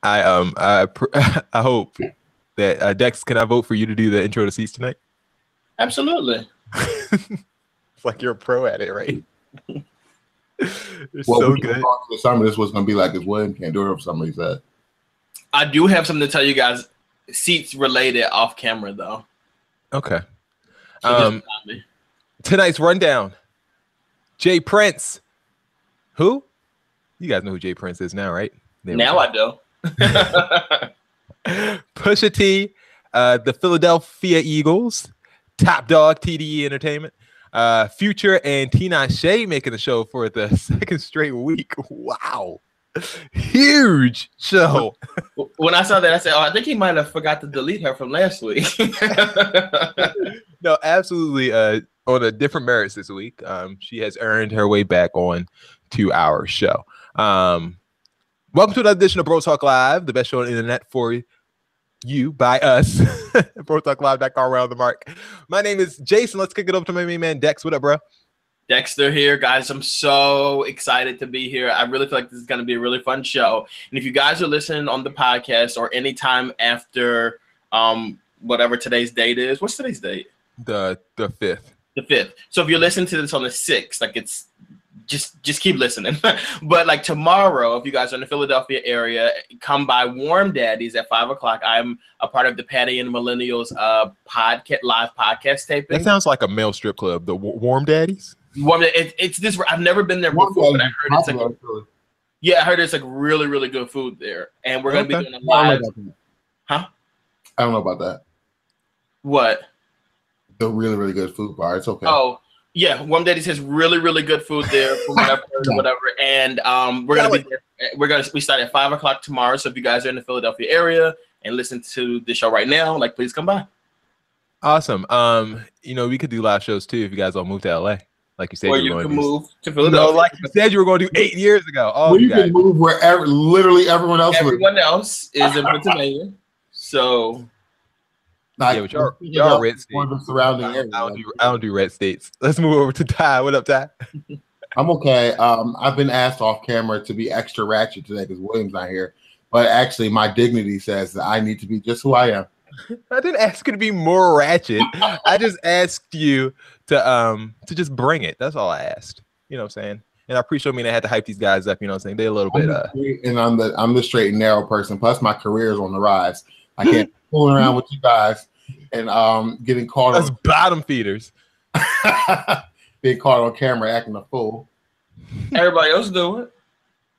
I hope that Dex, can I vote for you to do the intro to Seats tonight? Absolutely. It's like you're a pro at it, right? It's Well, so we good. Some of this was going to be like this. William can't do it if somebody said. I do have something to tell you guys, Seats related off camera though. Okay. So Tonight's rundown. Jay Prince. Who? You guys know who Jay Prince is now, right? Now I do. Pusha T, the Philadelphia Eagles, Top Dog TDE Entertainment, Future and Tinashe making the show for the second straight week. Wow. Huge show. When I saw that, I said, "Oh, I think he might have forgot to delete her from last week." No, absolutely. On a different merits this week. She has earned her way back on to our show. Welcome to another edition of Bro Talk Live, the best show on the internet for you by us. BroTalkLive.com around the mark. My name is Jason. Let's kick it up to my main man Dex. What up, bro? Dexter here, guys. I'm so excited to be here. I really feel like this is going to be a really fun show. And if you guys are listening on the podcast or anytime after whatever today's date is, what's today's date? The 5th. The 5th. So if you're listening to this on the 6th, like it's just keep listening. But like tomorrow, if you guys are in the Philadelphia area, come by Warm Daddies at 5:00. I'm a part of the Patty and Millennials live podcast taping. That sounds like a male strip club. The Warm Daddies. It's this. I've never been there before, but I heard it's like I heard it's like really, really good food there, and we're gonna be doing a live. Huh? I don't know about that. What? The really, really good food bar. It's okay. Oh yeah, Warm Daddies has really, really good food there from what I've heard, whatever. And we're gonna be there. We start at 5:00 tomorrow. So if you guys are in the Philadelphia area and listen to the show right now, like please come by. Awesome. We could do live shows too if you guys all move to LA. Like you said, or you can can move to Philadelphia. No, like you said, you were going to do 8 years ago. Oh, you can move wherever literally everyone else. Everyone else is in Pennsylvania. So, yeah, but y'all red states. The surrounding I don't do red states. Let's move over to Ty. What up, Ty? I'm okay. I've been asked off camera to be extra ratchet today because William's not here. But actually, my dignity says that I need to be just who I am. I didn't ask you to be more ratchet. I just asked you to just bring it. That's all I asked. You know what I'm saying? And I appreciate I had to hype these guys up. You know what I'm saying? They're a little bit. And I'm the straight and narrow person. Plus, my career is on the rise. I can't fooling around with you guys and getting caught. That's bottom feeders. Being caught on camera acting a fool. Everybody else do it.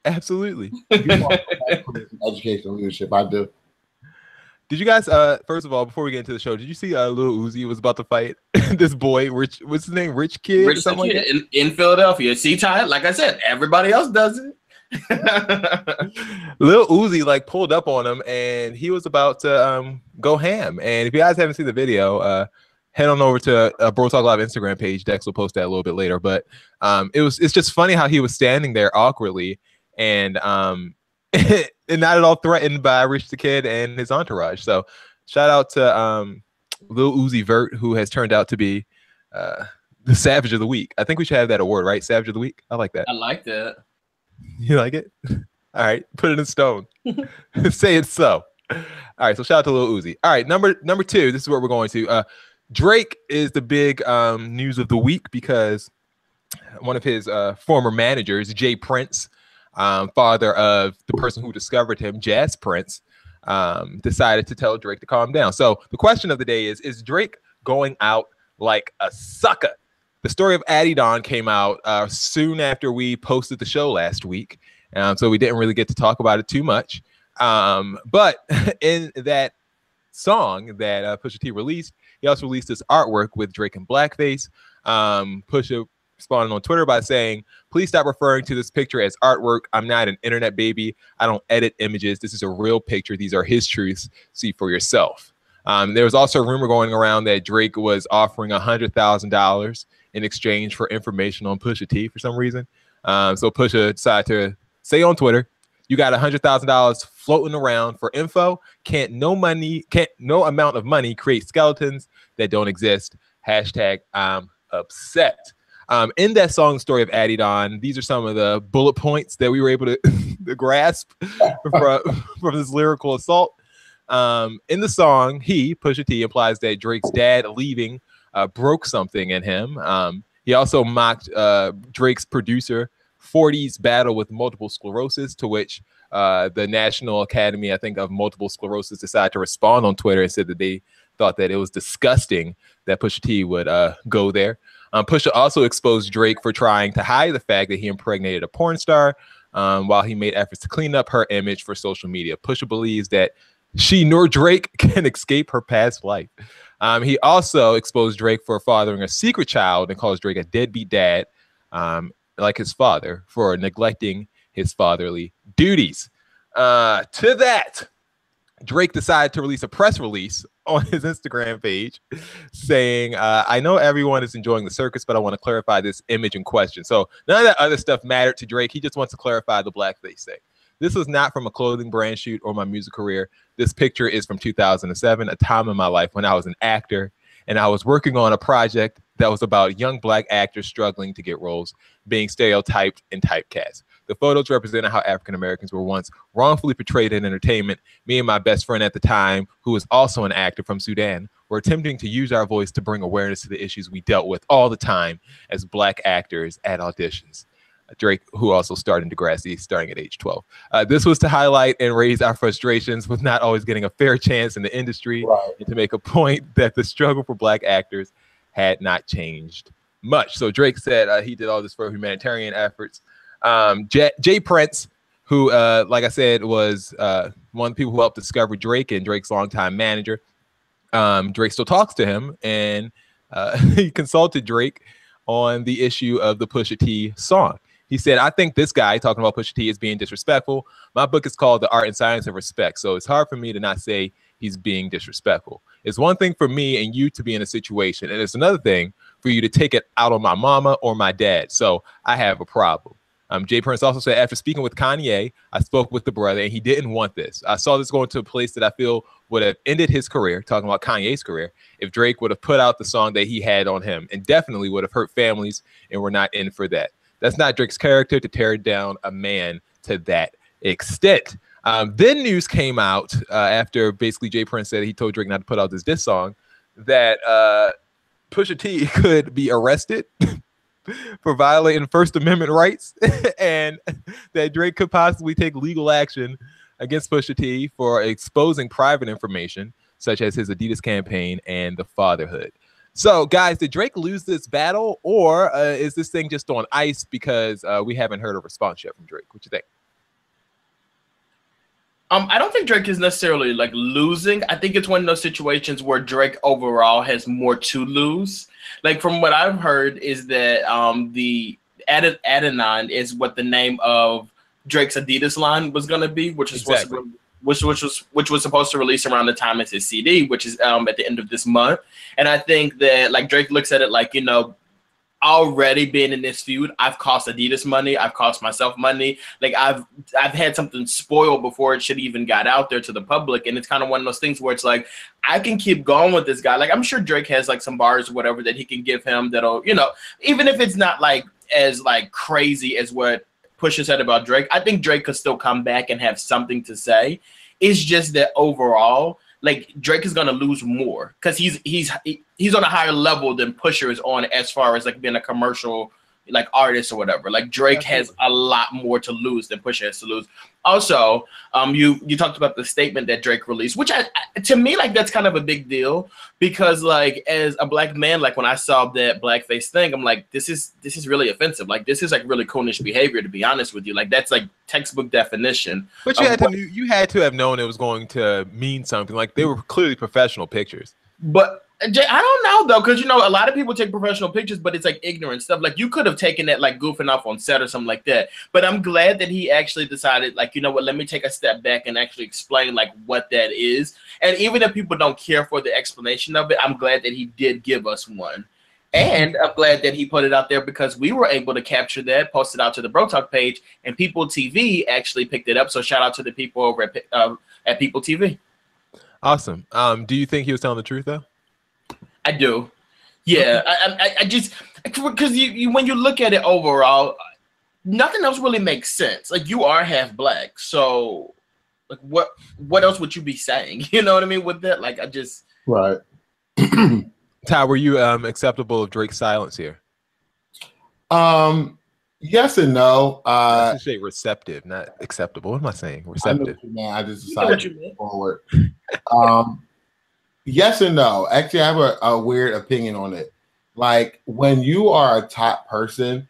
Absolutely. Education leadership. I do. Did you guys, first of all, before we get into the show, did you see Lil Uzi was about to fight this boy, Rich, what's his name? Rich Kid? Rich Kid like in Philadelphia. See, Ty, like I said, everybody else does it. Lil Uzi pulled up on him and he was about to go ham. And if you guys haven't seen the video, head on over to Bro Talk Live Instagram page. Dex will post that a little bit later. But it's just funny how he was standing there awkwardly and and not at all threatened by Rich the Kid and his entourage. So shout out to Lil Uzi Vert, who has turned out to be the Savage of the Week. I think we should have that award, right? Savage of the Week. I like that. I like that. You like it? All right, put it in stone. Say it so. All right, so shout out to Lil Uzi. All right, number 2. This is where we're going to. Drake is the big news of the week because one of his former managers, Jay Prince, father of the person who discovered him, Jazz Prince, decided to tell Drake to calm down. So the question of the day is Drake going out like a sucker? The story of Adidon came out soon after we posted the show last week, so we didn't really get to talk about it too much. But in that song that Pusha T released, he also released this artwork with Drake in blackface. Pusha responded on Twitter by saying, "Please stop referring to this picture as artwork. I'm not an internet baby. I don't edit images. This is a real picture. These are his truths. See for yourself." There was also a rumor going around that Drake was offering $100,000 in exchange for information on Pusha T for some reason. So Pusha decided to say on Twitter, "You got $100,000 floating around for info. Can't no amount of money create skeletons that don't exist. Hashtag I'm upset." In that song, Story of Adidon, these are some of the bullet points that we were able to the grasp from this lyrical assault. In the song, Pusha T, implies that Drake's dad leaving broke something in him. He also mocked Drake's producer 40's battle with multiple sclerosis, to which the National Academy, I think, of Multiple Sclerosis decided to respond on Twitter and said that they thought that it was disgusting that Pusha T would go there. Pusha also exposed Drake for trying to hide the fact that he impregnated a porn star while he made efforts to clean up her image for social media. Pusha believes that she nor Drake can escape her past life. He also exposed Drake for fathering a secret child and calls Drake a deadbeat dad, like his father, for neglecting his fatherly duties. To that, Drake decided to release a press release on his Instagram page saying, I know everyone is enjoying the circus, but I want to clarify this image in question. So none of that other stuff mattered to Drake. He just wants to clarify the blackface thing. This was not from a clothing brand shoot or my music career. This picture is from 2007, a time in my life when I was an actor and I was working on a project that was about young Black actors struggling to get roles, being stereotyped and typecast. The photos represented how African Americans were once wrongfully portrayed in entertainment. Me and my best friend at the time, who was also an actor from Sudan, were attempting to use our voice to bring awareness to the issues we dealt with all the time as Black actors at auditions. Drake, who also starred in Degrassi, starting at age 12. This was to highlight and raise our frustrations with not always getting a fair chance in the industry, and to make a point that the struggle for Black actors had not changed much. So Drake said he did all this for humanitarian efforts. Jay Prince, who, like I said, was one of the people who helped discover Drake and Drake's longtime manager. Drake still talks to him, and he consulted Drake on the issue of the Pusha T song. He said, I think this guy, talking about Pusha T, is being disrespectful. My book is called The Art and Science of Respect, so it's hard for me to not say he's being disrespectful. It's one thing for me and you to be in a situation, and it's another thing for you to take it out on my mama or my dad. So I have a problem. Jay Prince also said, after speaking with Kanye, I spoke with the brother, and he didn't want this. I saw this going to a place that I feel would have ended his career, talking about Kanye's career, if Drake would have put out the song that he had on him, and definitely would have hurt families, and we're not in for that. That's not Drake's character to tear down a man to that extent. Then news came out after basically Jay Prince said he told Drake not to put out this diss song, that Pusha T could be arrested for violating First Amendment rights, and that Drake could possibly take legal action against Pusha T for exposing private information, such as his Adidas campaign and the fatherhood. So, guys, did Drake lose this battle, or is this thing just on ice because we haven't heard a response yet from Drake? What you think? I don't think Drake is necessarily like losing. I think it's one of those situations where Drake overall has more to lose. Like from what I've heard is that the Adenon is what the name of Drake's Adidas line was going to be, which is which was supposed to release around the time as his CD, which is at the end of this month. And I think that like Drake looks at it like, you know, already being in this feud, I've cost Adidas money, I've cost myself money. Like I've had something spoiled before it should even got out there to the public. And it's kind of one of those things where it's like, I can keep going with this guy. Like I'm sure Drake has like some bars or whatever that he can give him that'll, you know, even if it's not like as like crazy as what Pusha said about Drake, I think Drake could still come back and have something to say. It's just that overall, like Drake is gonna lose more because he's on a higher level than Pusha is on as far as like being a commercial like artist or whatever. Like Drake has a lot more to lose than Pusha has to lose. Also, you talked about the statement that Drake released, which to me like that's kind of a big deal because like as a Black man, like when I saw that blackface thing, I'm like, this is really offensive. Like this is like really coonish behavior, to be honest with you. Like that's like textbook definition. But you had to have known it was going to mean something. Like they were clearly professional pictures. But Jay, I don't know though, because you know a lot of people take professional pictures, but it's like ignorant stuff. Like you could have taken that like goofing off on set or something like that. But I'm glad that he actually decided, like, you know what, let me take a step back and actually explain like what that is. And even if people don't care for the explanation of it, I'm glad that he did give us one. And I'm glad that he put it out there because we were able to capture that, post it out to the Bro Talk page, and People TV actually picked it up. So shout out to the people over at People TV. Awesome. Do you think he was telling the truth though? I do. Yeah. I just because you when you look at it overall, nothing else really makes sense. Like, you are half black, so like what else would you be saying? You know what I mean with that? Like, I just Right. Ty, were you acceptable of Drake's silence here? Yes and no. I should say receptive, not acceptable. What am I saying? Receptive. I just decided to move forward. Yes and no. Actually, I have a weird opinion on it. Like, when you are a top person,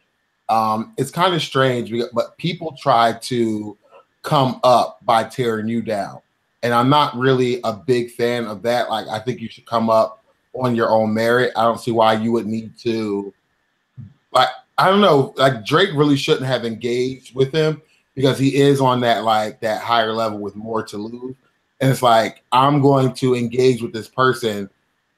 it's kind of strange, but people try to come up by tearing you down. And I'm not really a big fan of that. Like, I think you should come up on your own merit. I don't see why you would need to, like, I don't know, like, Drake really shouldn't have engaged with him because he is on that, like, that higher level with more to lose. And it's like, I'm going to engage with this person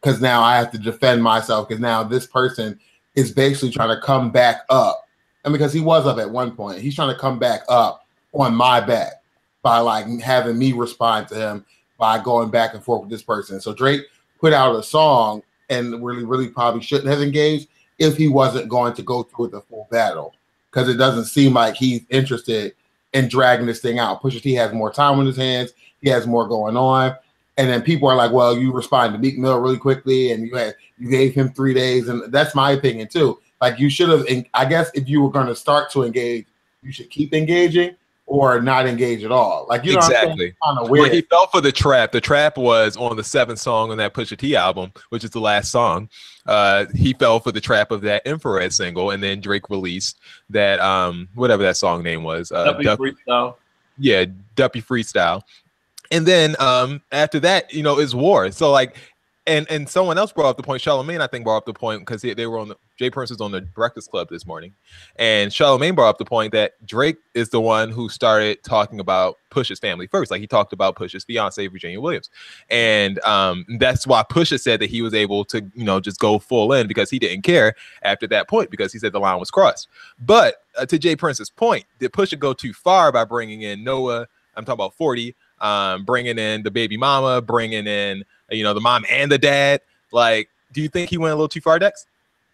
because now I have to defend myself because now this person is basically trying to come back up. And because he was up at one point, he's trying to come back up on my back by like having me respond to him by going back and forth with this person. So Drake put out a song and really probably shouldn't have engaged if he wasn't going to go through the full battle, because it doesn't seem like he's interested in dragging this thing out. Pusha T has more time on his hands. He has more going on. And then people are like, well, you responded to Meek Mill really quickly and you gave him 3 days. And that's my opinion too. Like, you should have, I guess if you were going to start to engage, you should keep engaging or not engage at all. Like, you know exactly. Kind of weird. He fell for the trap. The trap was on the 7th song on that Pusha T album, which is the last song. He fell for the trap of that Infrared single, and then Drake released that whatever that song name was. Duppy Freestyle. Yeah, Duppy Freestyle. And then after that, you know, is war. So like, and someone else brought up the point. Charlamagne, I think, brought up the point because they were on the Jay Prince was on the Breakfast Club this morning, and Charlamagne brought up the point that Drake is the one who started talking about Pusha's family first. Like, he talked about Pusha's fiance, Virginia Williams, and that's why Pusha said that he was able to, you know, just go full in because he didn't care after that point because he said the line was crossed. But to Jay Prince's point, did Pusha go too far by bringing in Noah? I'm talking about 40. Bringing in the baby mama, bringing in, you know, the mom and the dad. Like, do you think he went a little too far, Dex?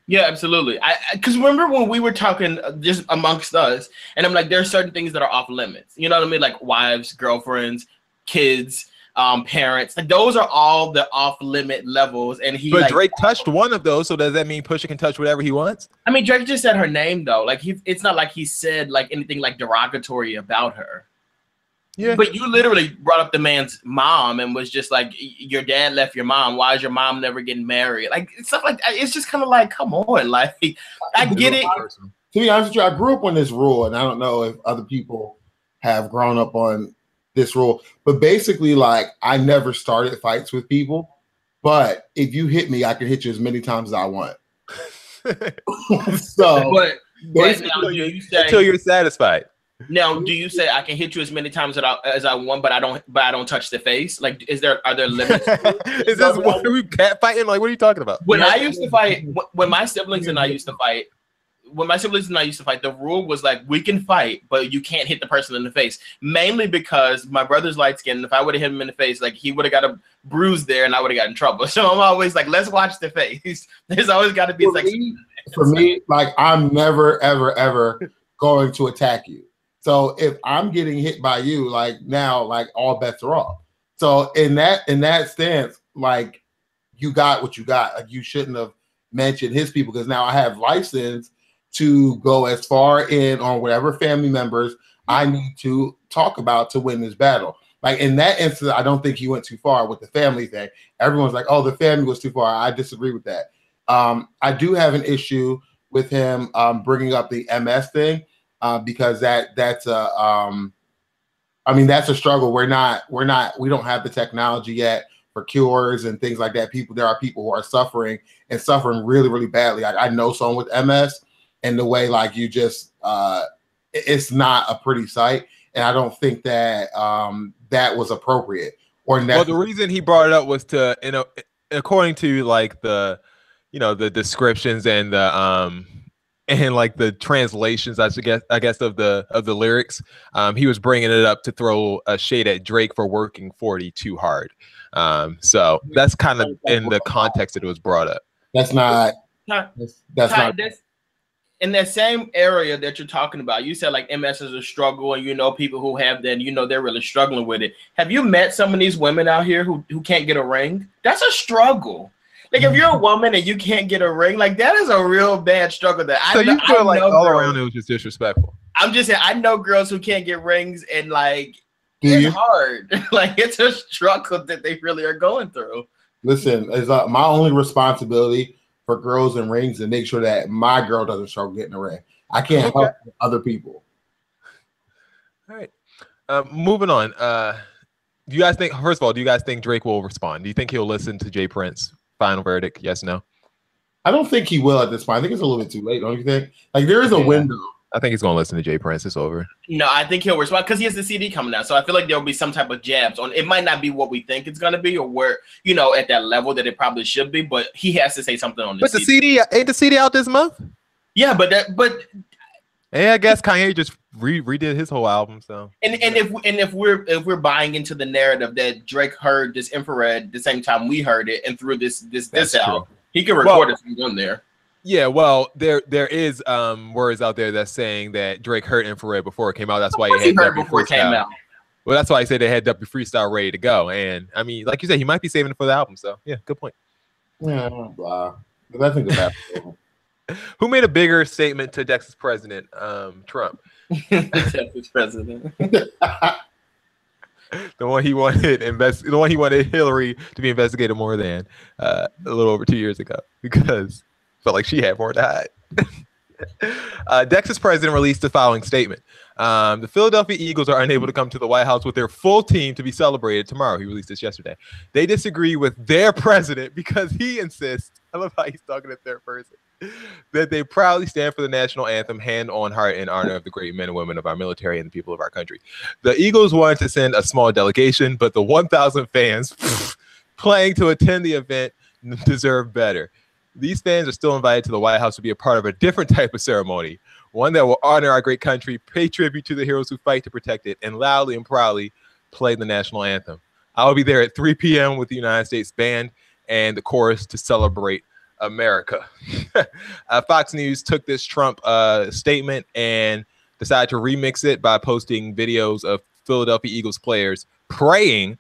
Yeah, absolutely. Because remember when we were talking just amongst us, and I'm like, there are certain things that are off limits. You know what I mean? Like wives, girlfriends, kids, parents. Like, those are all the off limit levels. And he, but like, Drake touched one of those. So does that mean Pusha can touch whatever he wants? I mean, Drake just said her name though. Like, it's not like he said like anything like derogatory about her. Yeah. But you literally brought up the man's mom and was just like, your dad left your mom. Why is your mom never getting married? Like, stuff like that. It's just kind of like, come on. Like, I get it. To be honest with you, I grew up on this rule, and I don't know if other people have grown up on this rule. But basically, like, I never started fights with people. But if you hit me, I can hit you as many times as I want. So, but now, until you're satisfied. Now, do you say I can hit you as many times as I want, but I don't touch the face? Like, are there limits? Is this what are we cat fighting? Like, what are you talking about? When I used to fight, when my siblings and I used to fight, the rule was like, we can fight, but you can't hit the person in the face. Mainly because my brother's light skin. If I would have hit him in the face, like, he would have got a bruise there, and I would have got in trouble. So I'm always like, let's watch the face. There's always got to be for me, like, I'm never ever going to attack you. So if I'm getting hit by you, like, now, like, all bets are off. So in that stance, like, you got what you got. Like, you shouldn't have mentioned his people because now I have license to go as far in on whatever family members I need to talk about to win this battle. Like, in that instance, I don't think he went too far with the family thing. Everyone's like, oh, the family was too far. I disagree with that. I do have an issue with him bringing up the MS thing. Because that's a that's a struggle. We don't have the technology yet for cures and things like that. There are people who are suffering really, really badly. Like, I know someone with MS, and the way, like, you just it's not a pretty sight, and I don't think that that was appropriate. Well, the reason he brought it up was to, you know, according to like the, you know, the descriptions and the and like the translations, I guess of the lyrics, he was bringing it up to throw a shade at Drake for working 40 too hard. So that's kind of in the context that it was brought up. That's not. in that same area that you're talking about, you said like MS is a struggle, and you know people who have that, and you know they're really struggling with it. Have you met some of these women out here who can't get a ring? That's a struggle. Like if you're a woman and you can't get a ring, like that is a real bad struggle. That So you feel like all girls, around it was just disrespectful. I'm just saying, I know girls who can't get rings, and like Do hard. Like it's a struggle that they really are going through. Listen, it's my only responsibility for girls and rings to make sure that my girl doesn't struggle getting a ring. I can't help other people. All right. Moving on. Do you guys think, first of all, do you guys think Drake will respond? Do you think he'll listen to Jay Prince? Final verdict, yes, no? I don't think he will at this point. I think it's a little bit too late, don't you think? Like there is a window. I think he's going to listen to Jay Prince. It's over. No, I think he'll respond because he has the CD coming out. So I feel like there'll be some type of jabs on. It might not be what we think it's going to be, or where, you know, at that level that it probably should be, but he has to say something on But the CD, ain't the CD out this month? Yeah, but yeah, I guess Kanye just redid his whole album. So if we're buying into the narrative that Drake heard this infrared the same time we heard it and threw this out, he can record it on there. Yeah, well, there is words out there that's saying that Drake heard infrared before it came out. That's why he had W before it came out. Well, that's why I said they had W Freestyle ready to go. And I mean, like you said, he might be saving it for the album. So yeah, good point. Yeah, blah. But I think about Who made a bigger statement to Texas President Trump? Texas President. The one he wanted Hillary to be investigated more than a little over 2 years ago, because felt like she had more to hide. Texas president released the following statement. The Philadelphia Eagles are unable to come to the White House with their full team to be celebrated tomorrow. He released this yesterday. They disagree with their president because he insists, I love how he's talking in third person, that they proudly stand for the national anthem, hand on heart, in honor of the great men and women of our military and the people of our country. The Eagles wanted to send a small delegation, but the 1,000 fans planning to attend the event deserve better. These fans are still invited to the White House to be a part of a different type of ceremony, one that will honor our great country, pay tribute to the heroes who fight to protect it, and loudly and proudly play the national anthem. I will be there at 3 p.m. with the United States Band and the chorus to celebrate America. Fox News took this Trump statement and decided to remix it by posting videos of Philadelphia Eagles players praying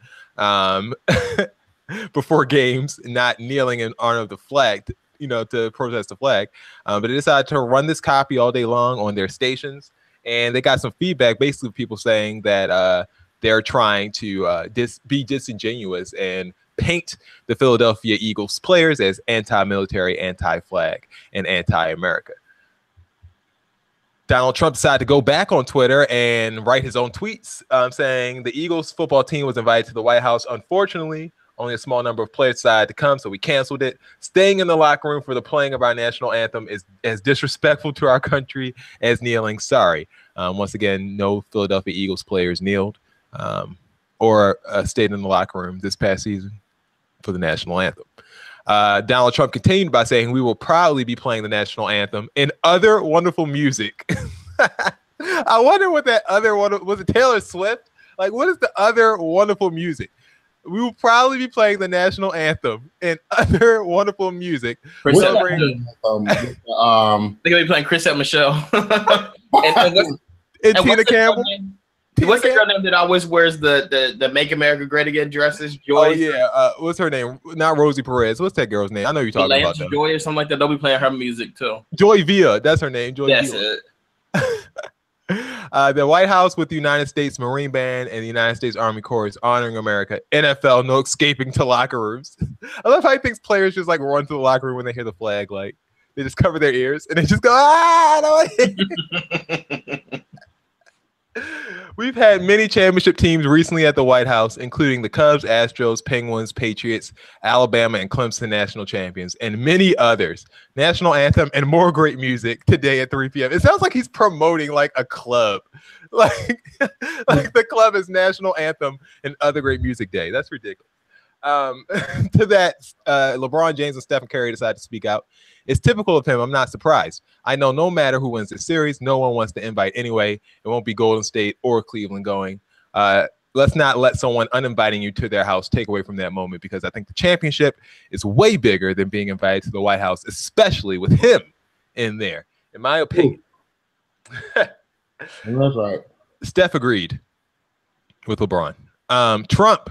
before games, not kneeling in honor of the flag, to protest the flag. But they decided to run this copy all day long on their stations, and they got some feedback, basically people saying that they're trying to be disingenuous and paint the Philadelphia Eagles players as anti-military, anti-flag, and anti-America. Donald Trump decided to go back on Twitter and write his own tweets saying the Eagles football team was invited to the White House. Unfortunately, only a small number of players decided to come, so we canceled it. Staying in the locker room for the playing of our national anthem is as disrespectful to our country as kneeling. Sorry. Once again, no Philadelphia Eagles players kneeled or stayed in the locker room this past season for the national anthem. Donald Trump continued by saying, we will proudly be playing the national anthem and other wonderful music. I wonder what that other one was. It Taylor Swift? Like, what is the other wonderful music? We will probably be playing the national anthem and other wonderful music. They're going to be playing Chris and Michelle. and Tina Campbell. What's the girl name that always wears the Make America Great Again dresses? Joy. Oh yeah. What's her name? Not Rosie Perez. What's that girl's name? I know you're talking about that. Joy or something like that. They'll be playing her music too. Joy Villa. That's her name. Joy That's Villa. it. The White House with the United States Marine Band and the United States Army Corps is honoring America. NFL, no escaping to locker rooms. I love how he thinks players just like run to the locker room when they hear the flag. Like they just cover their ears and they just go, no. We've had many championship teams recently at the White House, including the Cubs, Astros, Penguins, Patriots, Alabama, and Clemson national champions, and many others. National anthem and more great music today at 3 p.m. It sounds like he's promoting like a club. Like the club is national anthem and other great music day. That's ridiculous. To that, LeBron James and Stephen Curry decided to speak out. It's typical of him. I'm not surprised. I know no matter who wins this series, no one wants to invite anyway. It won't be Golden State or Cleveland going. Let's not let someone uninviting you to their house take away from that moment, because I think the championship is way bigger than being invited to the White House, especially with him in there. In my opinion. That's right. Steph agreed with LeBron. Trump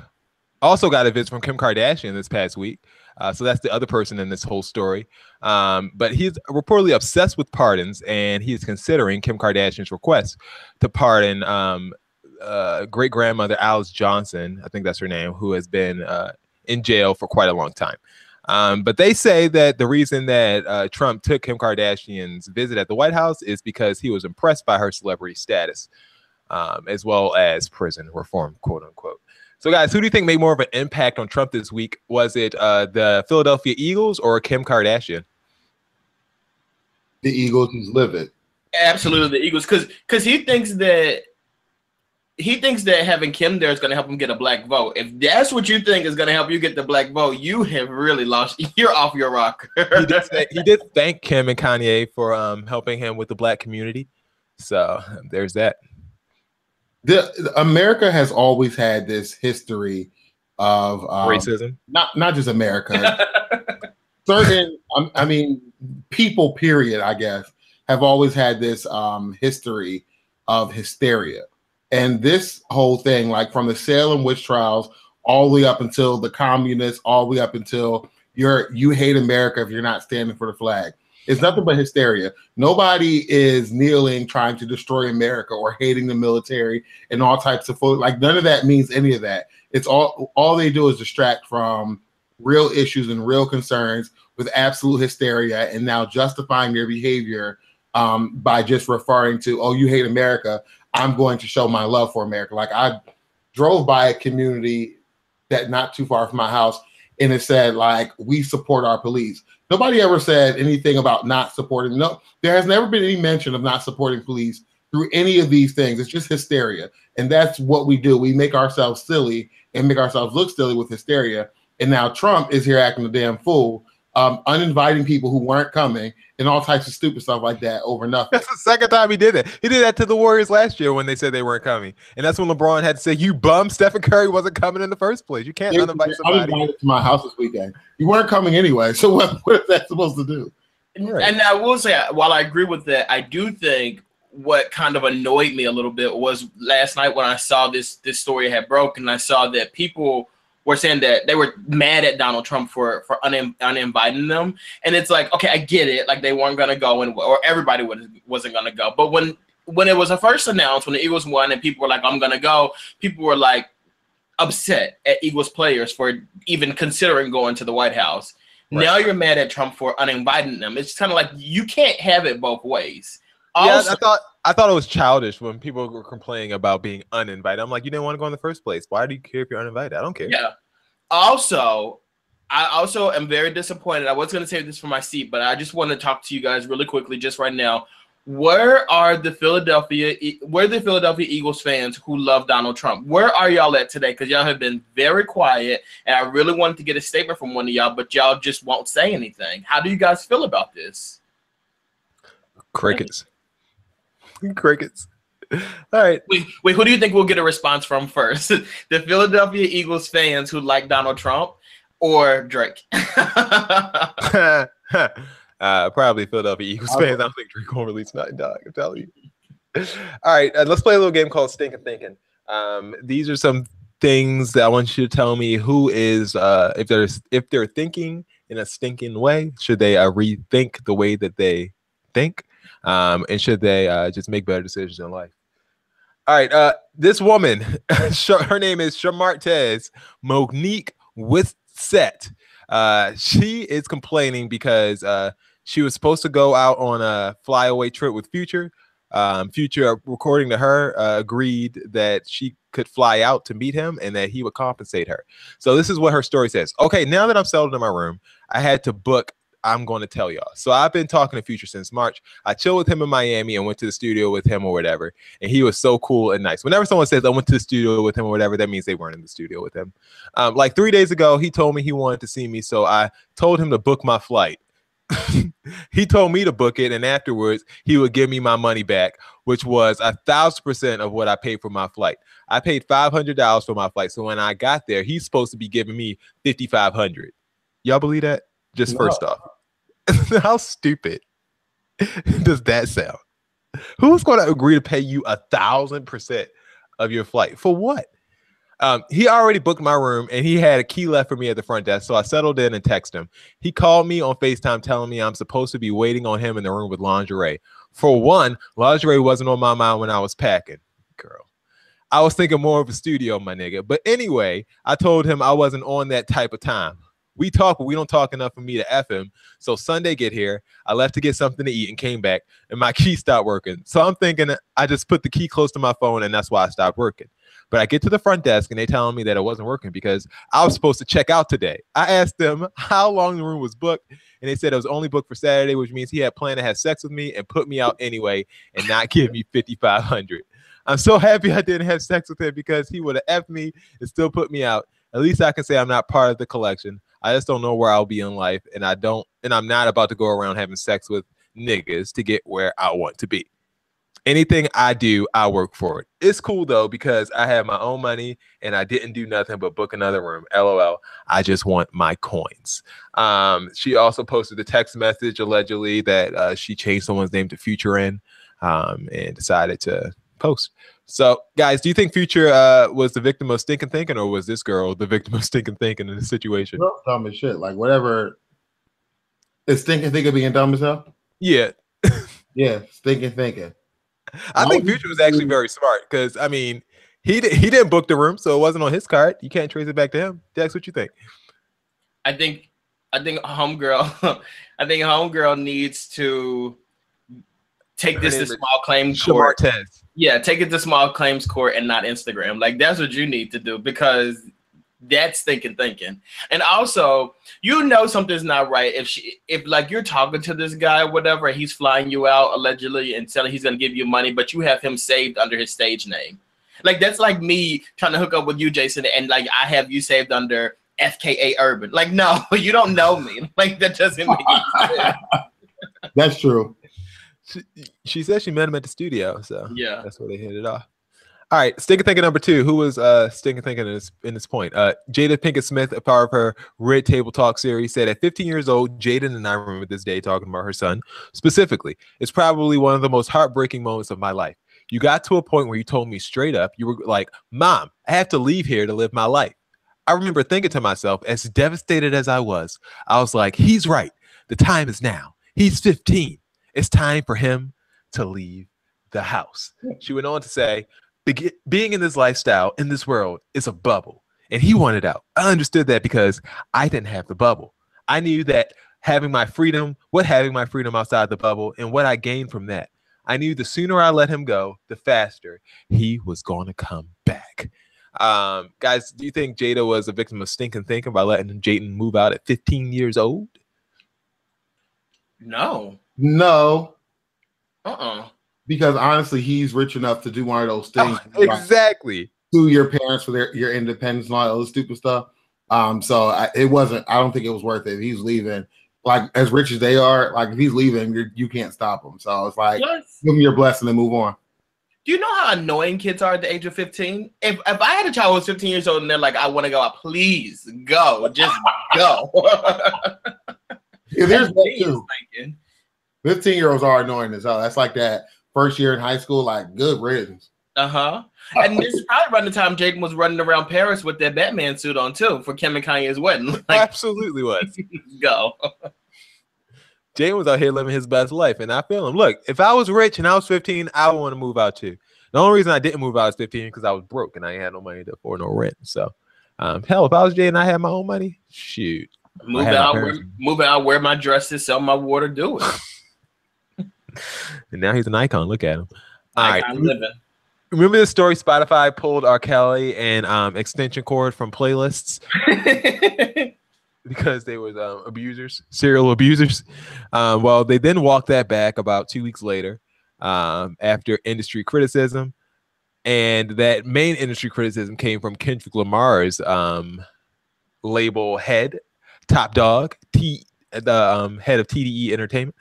also got a visit from Kim Kardashian this past week. So that's the other person in this whole story. But he's reportedly obsessed with pardons, and he is considering Kim Kardashian's request to pardon great grandmother Alice Johnson, I think that's her name, who has been in jail for quite a long time. But they say that the reason that Trump took Kim Kardashian's visit at the White House is because he was impressed by her celebrity status, as well as prison reform, quote unquote. So, guys, who do you think made more of an impact on Trump this week? Was it the Philadelphia Eagles or Kim Kardashian? The Eagles is livid. Absolutely, the Eagles, because he thinks that having Kim there is going to help him get a black vote. If that's what you think is going to help you get the black vote, you have really lost. You're off your rocker. He did thank Kim and Kanye for helping him with the black community. So there's that. America has always had this history of racism. Not just America. Certain, I mean, people, period, I guess, have always had this history of hysteria. And this whole thing, like from the Salem witch trials all the way up until the communists, all the way up until you hate America if you're not standing for the flag. It's nothing but hysteria. Nobody is kneeling trying to destroy America or hating the military and all types of food. Like none of that means any of that. It's all they do is distract from real issues and real concerns with absolute hysteria, and now justifying their behavior by just referring to, oh, you hate America, I'm going to show my love for America. Like I drove by a community that not too far from my house, and it said, like, we support our police. Nobody ever said anything about not supporting. No, there has never been any mention of not supporting police through any of these things. It's just hysteria. And that's what we do. We make ourselves silly and make ourselves look silly with hysteria. And now Trump is here acting a damn fool, uninviting people who weren't coming and all types of stupid stuff like that over nothing. That's the second time he did that. He did that to the Warriors last year when they said they weren't coming. And that's when LeBron had to say, you bum, Stephen Curry wasn't coming in the first place. You can't uninvite somebody. I invited to my house this weekend. You weren't coming anyway. So what is that supposed to do? Right. And I will say, while I agree with that, I do think what kind of annoyed me a little bit was last night when I saw this story had broken, and I saw that people were saying that they were mad at Donald Trump for uninviting them. And it's like, okay, I get it. Like they weren't going to go, or everybody wasn't going to go. But when it was first announced, when the Eagles won and people were like, I'm going to go, people were like upset at Eagles players for even considering going to the White House. Right. Now you're mad at Trump for uninviting them. It's kind of like you can't have it both ways. Also, yeah, I thought it was childish when people were complaining about being uninvited. I'm like, you didn't want to go in the first place. Why do you care if you're uninvited? I don't care. Yeah. Also, I also am very disappointed. I was going to save this for my seat, but I just want to talk to you guys really quickly just right now. Where are the Philadelphia Eagles fans who love Donald Trump? Where are y'all at today? Because y'all have been very quiet, and I really wanted to get a statement from one of y'all, but y'all just won't say anything. How do you guys feel about this? Crickets. Crickets. All right. Wait, who do you think we'll get a response from first? The Philadelphia Eagles fans who like Donald Trump or Drake? Probably Philadelphia Eagles fans. I don't think Drake will release nothing, dog. I'm telling you. All right. Let's play a little game called Stinking Thinking. These are some things that I want you to tell me who is, if they're thinking in a stinking way, should they rethink the way that they think? And should they just make better decisions in life? All right. This woman, her name is Shamartez Monique Wissett. She is complaining because she was supposed to go out on a flyaway trip with Future. Future, according to her, agreed that she could fly out to meet him and that he would compensate her. So this is what her story says. Okay, now that I'm settled in my room, I had to book. I'm going to tell y'all. So I've been talking to Future since March. I chilled with him in Miami and went to the studio with him or whatever. And he was so cool and nice. Whenever someone says I went to the studio with him or whatever, that means they weren't in the studio with him. Like 3 days ago, he told me he wanted to see me. So I told him to book my flight. He told me to book it. And afterwards, he would give me my money back, which was 1,000% of what I paid for my flight. I paid $500 for my flight. So when I got there, he's supposed to be giving me $5,500. Y'all believe that? Just first off. How stupid. does that sound? Who's going to agree to pay you 1,000% of your flight for what? He already booked my room and he had a key left for me at the front desk. So I settled in and texted him. He called me on FaceTime telling me I'm supposed to be waiting on him in the room with lingerie. For one, lingerie wasn't on my mind when I was packing. Girl, I was thinking more of a studio, my nigga. But anyway, I told him I wasn't on that type of time. We talk, but we don't talk enough for me to F him. So Sunday get here, I left to get something to eat and came back and my key stopped working. So I'm thinking I just put the key close to my phone and that's why I stopped working. But I get to the front desk and they telling me that it wasn't working because I was supposed to check out today. I asked them how long the room was booked and they said it was only booked for Saturday, which means he had planned to have sex with me and put me out anyway and not give me $5,500. I'm so happy I didn't have sex with him because he would have effed me and still put me out. At least I can say I'm not part of the collection. I just don't know where I'll be in life, and I'm not about to go around having sex with niggas to get where I want to be. Anything I do, I work for it. It's cool though because I have my own money and I didn't do nothing but book another room. LOL. I just want my coins. She also posted a text message allegedly that she changed someone's name to Future in and decided to post. So, guys, do you think Future was the victim of stinking thinking, or was this girl the victim of stinking thinking in this situation? Well, dumb as shit. Like whatever. Is stinking thinking being dumb as hell? Yeah. Yeah, stinking thinking. I think Future was actually very smart because I mean he didn't book the room, so it wasn't on his card. You can't trace it back to him. Dex, what you think? I think homegirl I think homegirl needs to take this to small claims court. Yeah, take it to small claims court and not Instagram. Like that's what you need to do because that's thinking. And also, you know something's not right if like you're talking to this guy or whatever, he's flying you out allegedly and telling he's gonna give you money, but you have him saved under his stage name. Like that's like me trying to hook up with you, Jason, and like I have you saved under FKA Urban. Like, no, you don't know me. Like that doesn't make sense. That's true. She said she met him at the studio, so yeah, that's where they hit it off. All right, stinking thinking number 2. Who was stinking thinking in this point? Jada Pinkett Smith, a part of her Red Table Talk series, said at 15 years old, Jada and I remember this day talking about her son specifically. It's probably one of the most heartbreaking moments of my life. You got to a point where you told me straight up, you were like, "Mom, I have to leave here to live my life." I remember thinking to myself, as devastated as I was like, he's right. The time is now. He's 15. It's time for him to leave the house. She went on to say, being in this lifestyle, in this world, is a bubble. And he wanted out. I understood that because I didn't have the bubble. I knew that having my freedom outside the bubble and what I gained from that. I knew the sooner I let him go, the faster he was going to come back. Guys, do you think Jada was a victim of stinking thinking by letting Jayden move out at 15 years old? No. Because honestly, he's rich enough to do one of those things. Exactly. Sue your parents for your independence and all that other stupid stuff. So I don't think it was worth it. He's leaving. Like as rich as they are, like if he's leaving, you can't stop him. So it's like give him your blessing and move on. Do you know how annoying kids are at the age of 15? If I had a child who was 15 years old and they're like, "I want to go out," please go, just go. Yeah, there's that too. 15-year-olds are annoying as hell. That's like that first year in high school, like good riddance. And this is probably around the time Jaden was running around Paris with that Batman suit on too for Kim and Kanye's wedding. Like, absolutely was. Go. Jaden was out here living his best life, and I feel him. Look, if I was rich and I was 15, I would want to move out too. The only reason I didn't move out at 15 because I was broke and I ain't had no money to afford no rent. So, hell, if I was Jaden and I had my own money, shoot. Move out, wear my dresses, sell my water, do it. And now he's an icon. Look at him. All right. Living. Remember this story? Spotify pulled R. Kelly and extension cord from playlists because they were serial abusers. Well, they then walked that back about 2 weeks later after industry criticism. And that main industry criticism came from Kendrick Lamar's label head, Top Dog, the head of TDE Entertainment.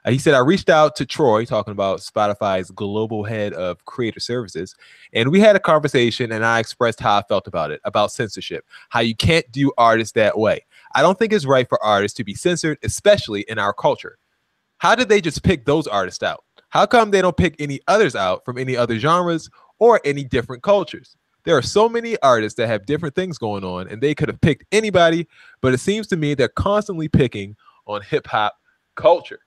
He said, "I reached out to Troy," talking about Spotify's global head of creator services, "and we had a conversation and I expressed how I felt about it, about censorship, how you can't do artists that way. I don't think it's right for artists to be censored, especially in our culture. How did they just pick those artists out? How come they don't pick any others out from any other genres or any different cultures? There are so many artists that have different things going on, and they could have picked anybody, but it seems to me they're constantly picking on hip hop culture.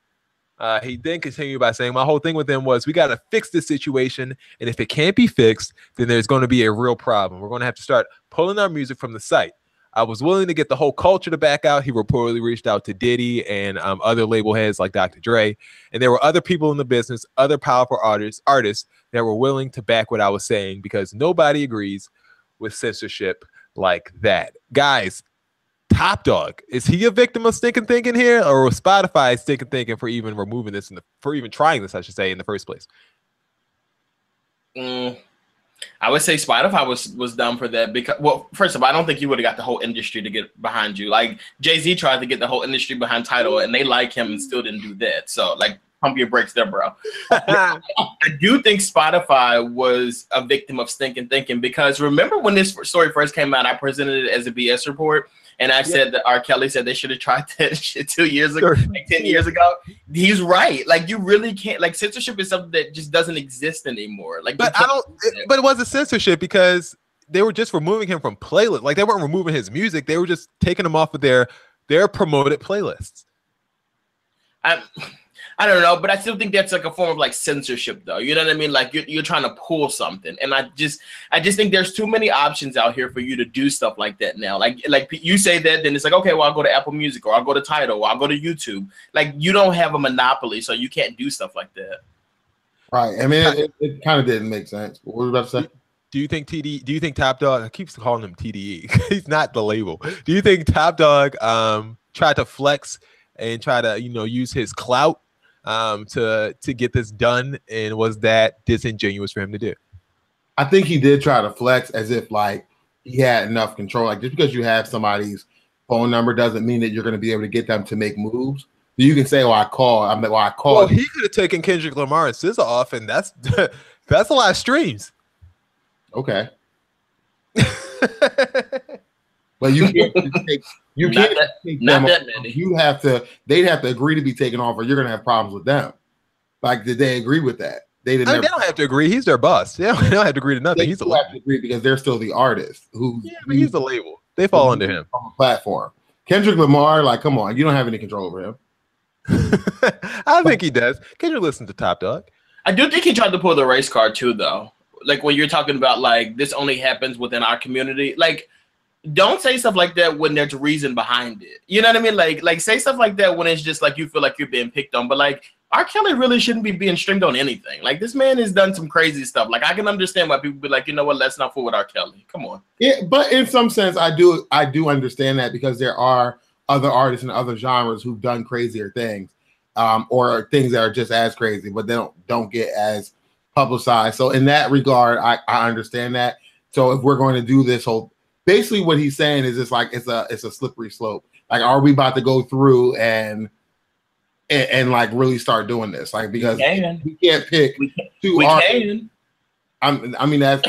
He then continued by saying, my whole thing with them was, we got to fix this situation. And if it can't be fixed, then there's going to be a real problem. We're going to have to start pulling our music from the site. I was willing to get the whole culture to back out. He reportedly reached out to Diddy and other label heads like Dr. Dre. And there were other people in the business, other powerful artists that were willing to back what I was saying, because nobody agrees with censorship like that. Guys, Top Dog, is he a victim of stinking thinking here, or was Spotify stinking thinking for even removing this, for even trying this, I should say, in the first place? I would say Spotify was dumb for that, because, well, first of all, I don't think you would have got the whole industry to get behind you. Like, Jay-Z tried to get the whole industry behind Tidal, and they like him and still didn't do that. So, like, pump your brakes there, bro. I do think Spotify was a victim of stinking thinking, because remember when this story first came out, I presented it as a BS report. And I said that R. Kelly said they should have tried that shit 2 years ago, like 10 years ago. He's right. Like, you really can't. Like, censorship is something that just doesn't exist anymore. Like, but but it wasn't censorship, because they were just removing him from playlists. Like, they weren't removing his music; they were just taking him off of their promoted playlists. I don't know, but I still think that's like a form of like censorship, though. You know what I mean? Like, you're trying to pull something, and I just think there's too many options out here for you to do stuff like that now. Like you say that, then it's like, okay, well, I'll go to Apple Music, or I'll go to Tidal, or I'll go to YouTube. Like, you don't have a monopoly, so you can't do stuff like that. Right. I mean, it kind of didn't make sense. What were you about to say? Do you think Do you think Top Dog? I keep calling him TDE. He's not the label. Do you think Top Dog tried to flex and try to use his clout to get this done, and was that disingenuous for him to do? I think he did try to flex as if like he had enough control. Like, just because you have somebody's phone number doesn't mean that you're going to be able to get them to make moves. You can say, "Oh, I called." I'm like, "Well, I called." Well, he could have taken Kendrick Lamar and SZA off, and that's a lot of streams. Okay. But you can't take them off. They'd have to agree to be taken off, or you're gonna have problems with them. Like, did they agree with that? They didn't. They don't have to agree. He's their boss. They don't have to agree to nothing. He's have to agree because they're still the artist who. Yeah, but he's the label. They fall under him on the platform. Kendrick Lamar, like, come on, you don't have any control over him. I think he does. Kendrick listen to Top Dog. I do think he tried to pull the race card too, though. Like, when you're talking about like this only happens within our community, like, don't say stuff like that when there's reason behind it. You know what I mean? Like say stuff like that when it's just like you feel like you're being picked on. But like, R. Kelly really shouldn't be being stringed on anything. Like, this man has done some crazy stuff. Like, I can understand why people be like, you know what, let's not fool with R. Kelly. Come on. Yeah, but in some sense, I do understand that, because there are other artists in other genres who've done crazier things, or things that are just as crazy, but they don't get as publicized. So in that regard, I understand that. So if we're going to do this whole, basically what he's saying is it's like it's a slippery slope. Like, are we about to go through and like really start doing this? Like, because we can't pick two artists. I mean, that's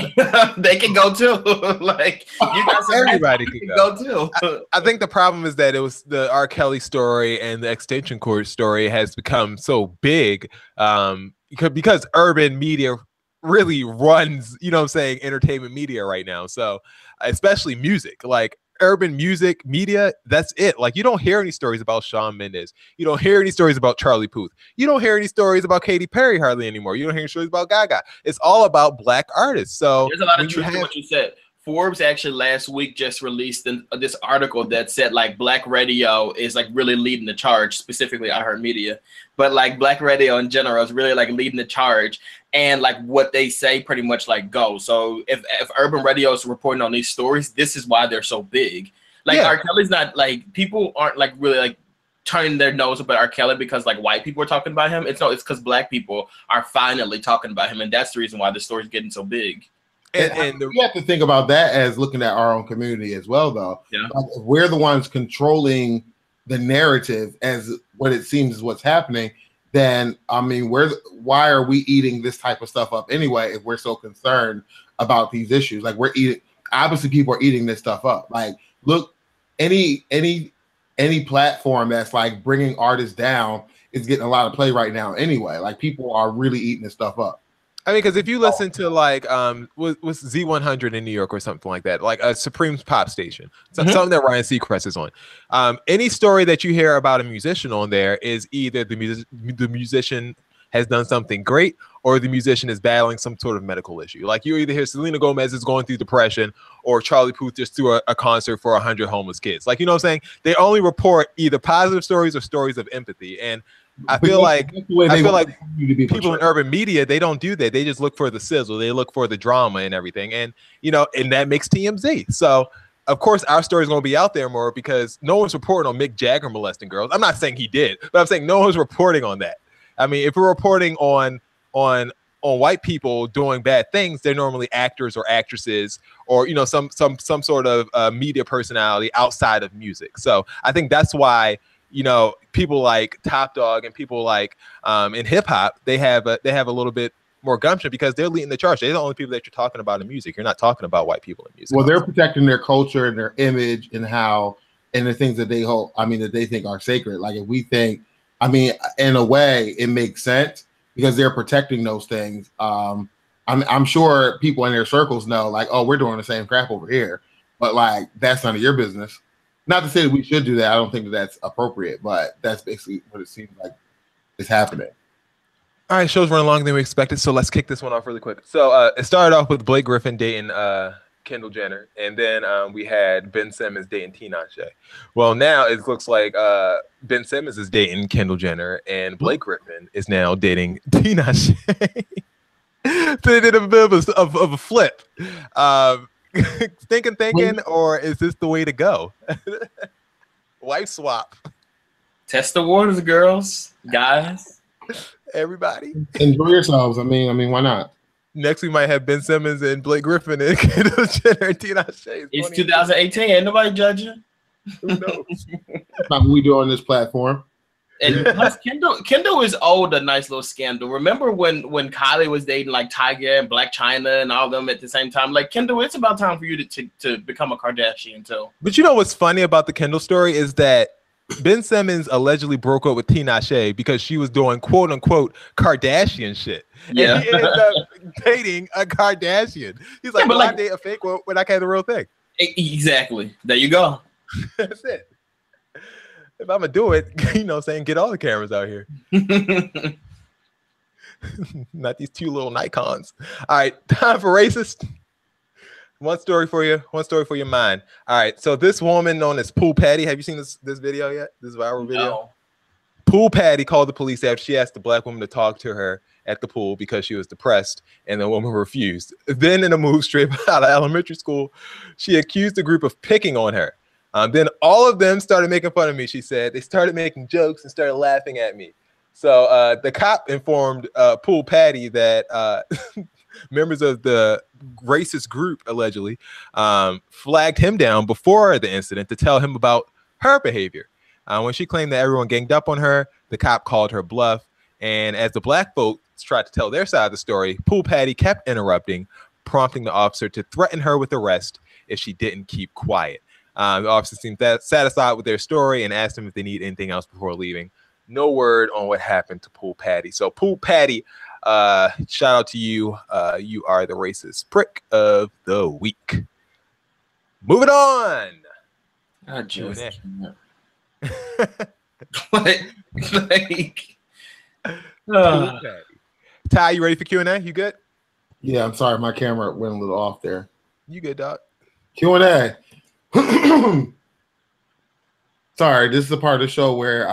they can go too. Like, you guys, everybody can go too. I think the problem is that it was the R. Kelly story and the Extension Cord story has become so big because urban media really runs, entertainment media right now. So especially music, like urban music media, that's it. Like, you don't hear any stories about Shawn Mendes. You don't hear any stories about Charlie Puth. You don't hear any stories about Katy Perry hardly anymore. You don't hear stories about Gaga. It's all about Black artists. So there's a lot of truth to what you said. Forbes actually last week just released this article that said like Black radio is like really leading the charge, specifically iHeartMedia, but like Black radio in general is really like leading the charge, and like what they say pretty much like goes. So if urban radio is reporting on these stories, this is why they're so big. Like, R. Kelly's not like, people aren't like really like turning their nose up at R. Kelly because like white people are talking about him. It's because Black people are finally talking about him, and that's the reason why the story's getting so big. And we have to think about that as looking at our own community as well, though. Yeah. Like, if we're the ones controlling the narrative as what it seems is what's happening, then I mean, why are we eating this type of stuff up anyway if we're so concerned about these issues? Like, obviously people are eating this stuff up. Like, look, any platform that's like bringing artists down is getting a lot of play right now anyway. Like people are really eating this stuff up. I mean, because if you listen to like was Z100 in New York or something like that, like a Supreme's pop station, something that Ryan Seacrest is on. Any story that you hear about a musician on there is either the musician has done something great or the musician is battling some sort of medical issue. Like you either hear Selena Gomez is going through depression or Charlie Puth just threw a concert for 100 homeless kids. Like, you know what I'm saying? They only report either positive stories or stories of empathy. And I feel like people in urban media, they don't do that. They just look for the sizzle. They look for the drama and everything. And, you know, and that makes TMZ. So, of course, our story is going to be out there more because no one's reporting on Mick Jagger molesting girls. I'm not saying he did, but I'm saying no one's reporting on that. I mean, if we're reporting on white people doing bad things, they're normally actors or actresses or, you know, some sort of media personality outside of music. So I think that's why, you know, people like Top Dog and people like in hip hop, they have a little bit more gumption because they're leading the charge. They're the only people that you're talking about in music. You're not talking about white people in music. Well, they're protecting their culture and their image and the things that they hold. I mean, that they think are sacred. Like if we think, I mean, in a way, it makes sense because they're protecting those things. I'm sure people in their circles know, like, oh, we're doing the same crap over here, but like that's none of your business. Not to say that we should do that. I don't think that that's appropriate, but that's basically what it seems like is happening. All right, show's running longer than we expected, so let's kick this one off really quick. So it started off with Blake Griffin dating Kendall Jenner, and then we had Ben Simmons dating Tinashe. Well, now it looks like Ben Simmons is dating Kendall Jenner, and Blake Griffin is now dating Tinashe. So they did a bit of a flip. Thinking, or is this the way to go? Wife swap. Test the waters, girls, guys, everybody. Enjoy yourselves. I mean, why not? Next, we might have Ben Simmons and Blake Griffin and Kendall Jenner and Tinashe. It's 2018. Ain't nobody judging. Who knows? That's not what we do on this platform. And plus, Kendall is owed a nice little scandal. Remember when Kylie was dating like Tiger and Black China and all of them at the same time? Like, Kendall, it's about time for you to become a Kardashian too. But you know what's funny about the Kendall story is that Ben Simmons allegedly broke up with Tinashe because she was doing quote unquote Kardashian shit. Yeah. And he ended up dating a Kardashian. He's like, I date a fake when I can the real thing. Exactly. There you go. That's it. If I'm gonna do it, you know, saying get all the cameras out here. Not these two little Nikons. All right, time for racist. One story for your mind. All right, so this woman known as Pool Patty. Have you seen this video yet? This viral video. No. Pool Patty called the police after she asked the black woman to talk to her at the pool because she was depressed, and the woman refused. Then, in a move straight out of elementary school, she accused the group of picking on her. Then all of them started making fun of me, she said. They started making jokes and started laughing at me. So the cop informed Pool Patty that members of the racist group, allegedly, flagged him down before the incident to tell him about her behavior. When she claimed that everyone ganged up on her, the cop called her bluff. And as the black folks tried to tell their side of the story, Pool Patty kept interrupting, prompting the officer to threaten her with arrest if she didn't keep quiet. The officer seemed satisfied with their story and asked them if they need anything else before leaving. No word on what happened to Pool Patty. So Pool Patty, shout out to you. You are the racist prick of the week. Moving on. Ty, you ready for Q&A? You good? Yeah, I'm sorry. My camera went a little off there. You good, dog? Q&A. Sorry, this is the part of the show where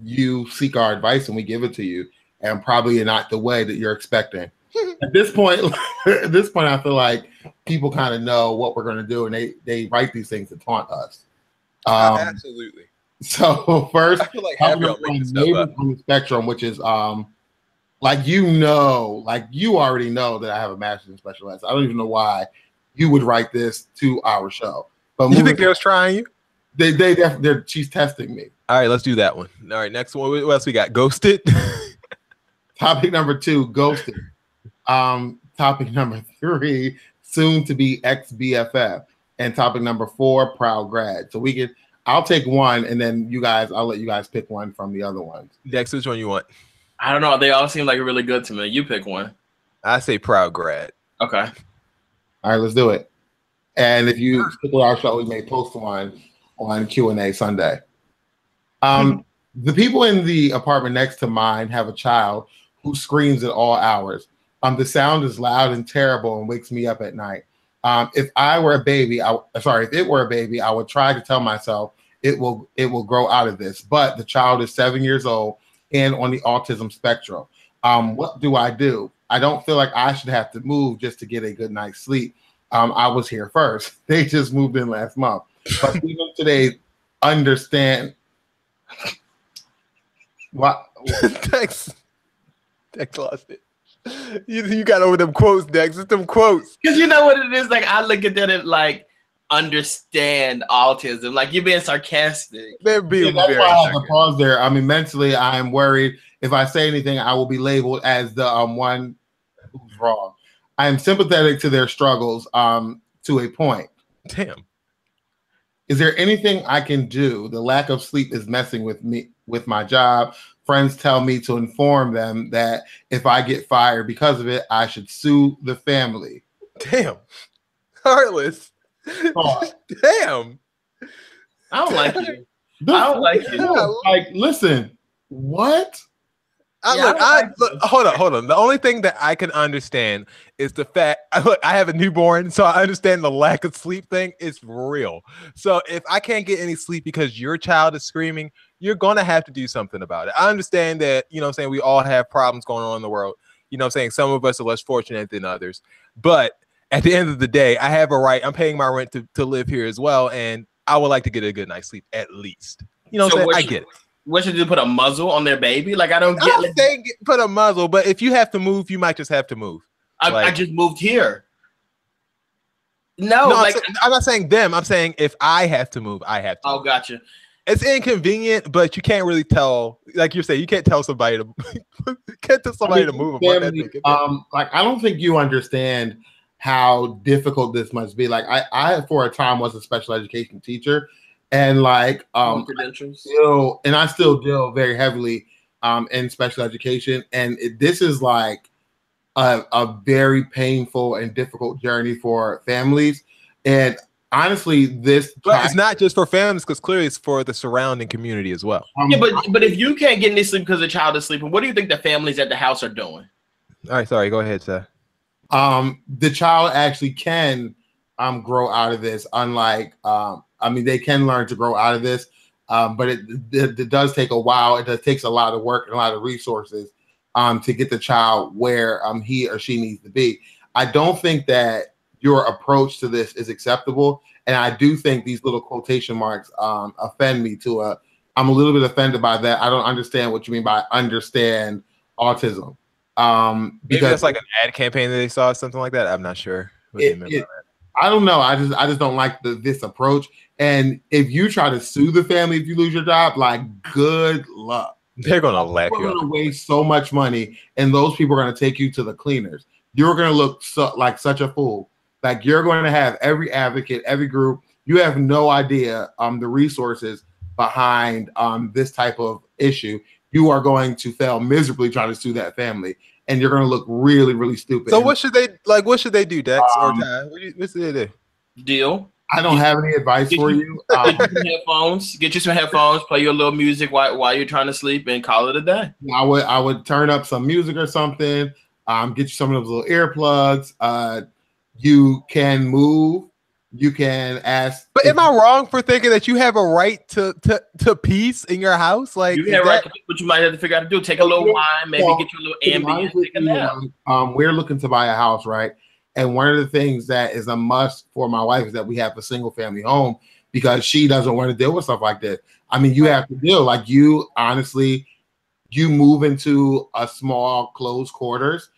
you seek our advice and we give it to you, and probably not the way that you're expecting. At this point, I feel like people kind of know what we're going to do, and they write these things to taunt us. Absolutely. So first, I feel like neighbors on the spectrum, which is like you already know that I have a master's in special ed. I don't even know why you would write this to our show. But you think they was trying you? She's testing me. All right, let's do that one. All right, next one. What else we got? Ghosted. Topic number 2, ghosted. Topic number 3, soon to be ex-BFF. And topic number 4, proud grad. So I'll take one, and then I'll let you guys pick one from the other ones. Dex, which one you want? I don't know. They all seem like really good to me. You pick one. I say proud grad. Okay. All right, let's do it. And if you stick with our show, we may post one on Q&A Sunday. The people in the apartment next to mine have a child who screams at all hours. The sound is loud and terrible and wakes me up at night. If it were a baby, I would try to tell myself it will grow out of this. But the child is 7 years old and on the autism spectrum. What do? I don't feel like I should have to move just to get a good night's sleep. I was here first. They just moved in last month. But even today, understand what Dex lost it. You got over them quotes, Dex. It's them quotes. Because you know what it is? Like, I look at that and like understand autism. Like, you're being sarcastic. They're being that's very why I have sarcastic. to pause there. I mean, mentally, I am worried if I say anything, I will be labeled as the one who's wrong. I am sympathetic to their struggles to a point. Damn. Is there anything I can do? The lack of sleep is messing with me, with my job. Friends tell me to inform them that if I get fired because of it, I should sue the family. Damn. Heartless. Damn. I don't like you. I don't like you. Like, listen, what? Look, hold on. The only thing that I can understand is the fact, I have a newborn, so I understand the lack of sleep thing is real. So if I can't get any sleep because your child is screaming, you're going to have to do something about it. I understand that, you know what I'm saying, we all have problems going on in the world. You know what I'm saying? Some of us are less fortunate than others. But at the end of the day, I have a right. I'm paying my rent to live here as well, and I would like to get a good night's sleep at least. You know what I'm saying? I get it. What should you put a muzzle on their baby? Like, I don't get. I'm saying put a muzzle, but if you have to move, you might just have to move. I just moved here. No, like, I'm not saying them. I'm saying if I have to move, I have to. Oh, gotcha. It's inconvenient, but you can't really tell. Like you're saying, you can't tell somebody to move. Like, I don't think you understand how difficult this must be. Like, I for a time was a special education teacher. And like credentials. I still deal very heavily in special education, and this is like a very painful and difficult journey for families. And honestly, but it's not just for families, because clearly it's for the surrounding community as well. Yeah, but if you can't get any sleep because the child is sleeping, what do you think the families at the house are doing? All right, sorry, go ahead, sir. The child actually can grow out of this, unlike they can learn to grow out of this, but it does take a while. It takes a lot of work and a lot of resources to get the child where he or she needs to be. I don't think that your approach to this is acceptable, and I do think these little quotation marks offend me I'm a little bit offended by that. I don't understand what you mean by understand autism. Maybe that's like an ad campaign that they saw, something like that. I'm not sure. I don't know. I just don't like this approach. And if you try to sue the family if you lose your job, like, good luck. They're gonna laugh you. You're gonna waste so much money, and those people are gonna take you to the cleaners. You're gonna look like such a fool. Like, you're going to have every advocate, every group. You have no idea the resources behind this type of issue. You are going to fail miserably trying to sue that family, and you're going to look really, really stupid. So what should they do, Dex or Ty? What should they do? Deal. I don't have any advice for you. Get you some headphones, play your little music while you're trying to sleep, and call it a day. I would turn up some music or something. Get you some of those little earplugs. You can move. You can ask. But am I wrong for thinking that you have a right to peace in your house? Like, you have right to do what you might have to figure out to do. Take a little wine, maybe get you a little Ambien, take a nap. We're looking to buy a house, right? And one of the things that is a must for my wife is that we have a single family home, because she doesn't want to deal with stuff like this. I mean, you have to deal. Like, you honestly, you move into a small closed quarters,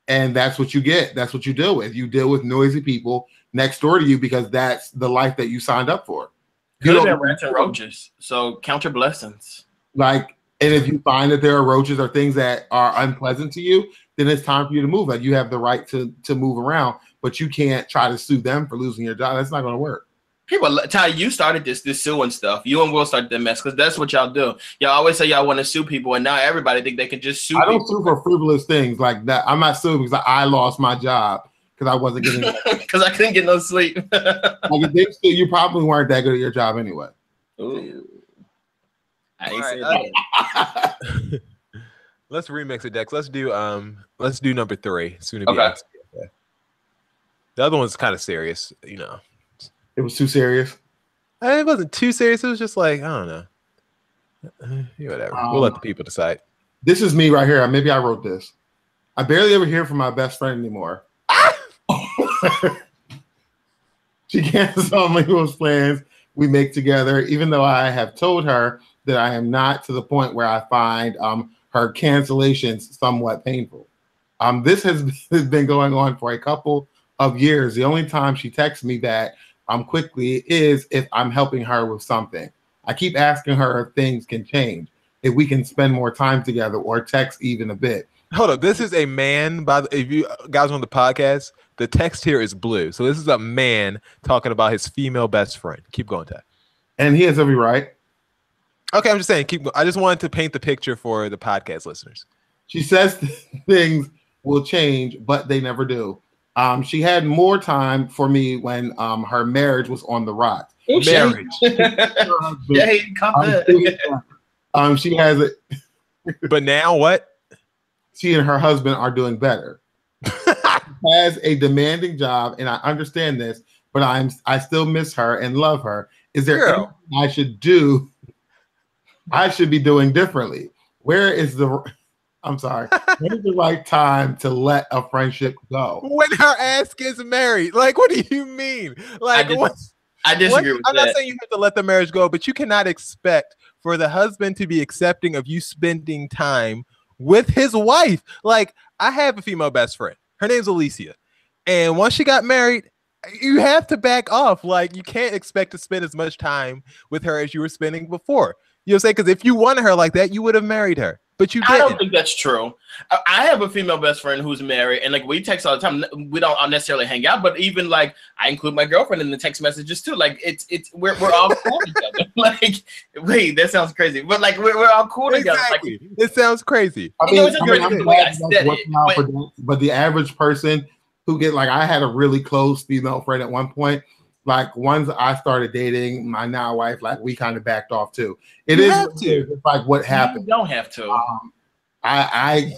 and that's what you get. That's what you deal with. You deal with noisy people next door to you, because that's the life that you signed up for. You don't have rats and roaches, so count your blessings. Like, and if you find that there are roaches or things that are unpleasant to you, then it's time for you to move. Like, you have the right to move around, but you can't try to sue them for losing your job. That's not going to work. People, Ty, you started this suing stuff. You and Will started that mess because that's what y'all do. Y'all always say y'all want to sue people, and now everybody think they can just sue. I don't sue for frivolous things like that. I'm not suing because I lost my job because I wasn't getting because I couldn't get no sleep. Like if they you probably weren't that good at your job anyway. Ooh. I ain't saying that. Let's remix it, Dex. Let's do number 3. Soon to be Okay. The other one's kind of serious, you know. It was too serious. It wasn't too serious. It was just like, I don't know. Whatever. We'll let the people decide. This is me right here. Maybe I wrote this. I barely ever hear from my best friend anymore. She cancels on me those plans we make together, even though I have told her that I am not to the point where I find her cancellations somewhat painful. This has been going on for a couple of years. The only time she texts me back quickly is if I'm helping her with something. I keep asking her if things can change, if we can spend more time together or text even a bit. Hold up. This is a man, if you guys on the podcast, the text here is blue. So this is a man talking about his female best friend. Keep going, Ted. And he has every right. Okay, I'm just saying, keep going. I just wanted to paint the picture for the podcast listeners. She says things will change, but they never do. She had more time for me when her marriage was on the rocks. Marriage. She has it. But now what? She and her husband are doing better. She has a demanding job, and I understand this, but I still miss her and love her. Is there anything I should do? I should be doing differently. Where is the right time to let a friendship go? When her ass gets married. Like, what do you mean? Like, I disagree with that. I'm not saying you have to let the marriage go, but you cannot expect for the husband to be accepting of you spending time with his wife. Like, I have a female best friend. Her name's Alicia. And once she got married, you have to back off. Like, you can't expect to spend as much time with her as you were spending before. You know what I'm saying? Because if you wanted her like that, you would have married her. But you didn't. I don't think that's true. I have a female best friend who's married, and like we text all the time. We don't necessarily hang out, but even like I include my girlfriend in the text messages too. Like we're all cool together. Like, wait, that sounds crazy, but like we're all cool together. Exactly. Like, it sounds crazy. But the average person who get like, I had a really close female friend at one point. Like once I started dating my now wife, like we kind of backed off too. It's like what happened. You don't have to. I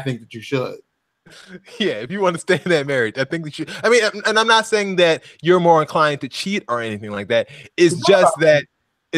think that you should. Yeah, if you want to stay in that marriage, I think that you. I mean, and I'm not saying that you're more inclined to cheat or anything like that. It's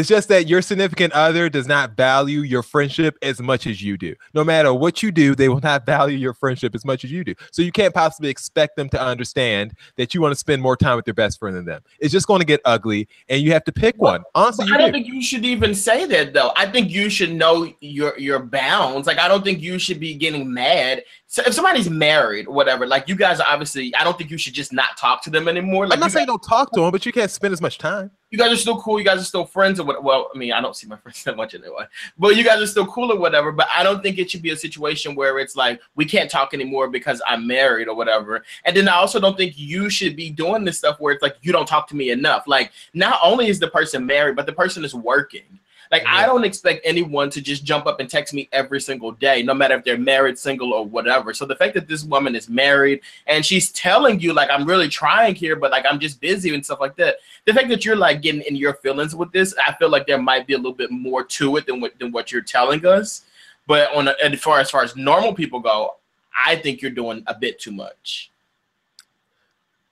just that your significant other does not value your friendship as much as you do. No matter what you do, they will not value your friendship as much as you do. So you can't possibly expect them to understand that you want to spend more time with your best friend than them. It's just going to get ugly, and you have to pick one. Honestly, I don't think you should even say that, though. I think you should know your bounds. Like, I don't think you should be getting mad. So if somebody's married, whatever, like you guys are obviously, I don't think you should just not talk to them anymore. Like, I'm not saying don't talk to them, but you can't spend as much time. You guys are still cool. You guys are still friends or what? Well, I mean, I don't see my friends that much anyway, but you guys are still cool or whatever. But I don't think it should be a situation where it's like, we can't talk anymore because I'm married or whatever. And then I also don't think you should be doing this stuff where it's like, you don't talk to me enough. Like, not only is the person married, but the person is working. Like, I don't expect anyone to just jump up and text me every single day, no matter if they're married, single, or whatever. So the fact that this woman is married and she's telling you, like, I'm really trying here, but like, I'm just busy and stuff like that. The fact that you're like getting in your feelings with this, I feel like there might be a little bit more to it than what you're telling us. But as far as normal people go, I think you're doing a bit too much.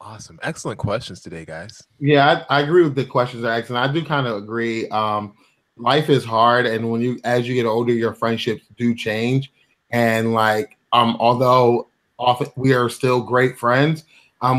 Awesome. Excellent questions today, guys. Yeah, I agree with the questions I asked, and I do kind of agree. Life is hard, and as you get older, your friendships do change. And like, although often we are still great friends,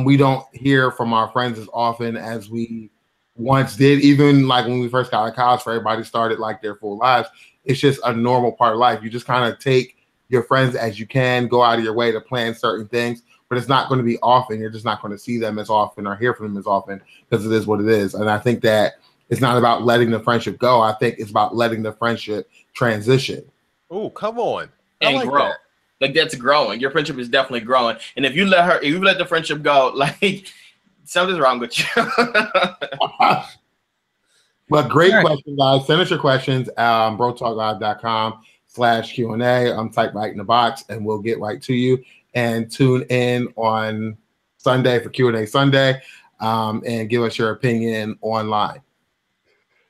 we don't hear from our friends as often as we once did. Even like when we first got out of college, for everybody started like their full lives. It's just a normal part of life. You just kind of take your friends as you can, go out of your way to plan certain things, but it's not going to be often. You're just not going to see them as often or hear from them as often because it is what it is. And I think that it's not about letting the friendship go. I think it's about letting the friendship transition. Oh, come on. And grow. Like, that's growing. Your friendship is definitely growing. And if you let the friendship go, like, Something's wrong with you. But great question, guys. Send us your questions. BroTalkLive.com/Q&A. Type right in the box, and we'll get right to you. And tune in on Sunday for Q&A Sunday, and give us your opinion online.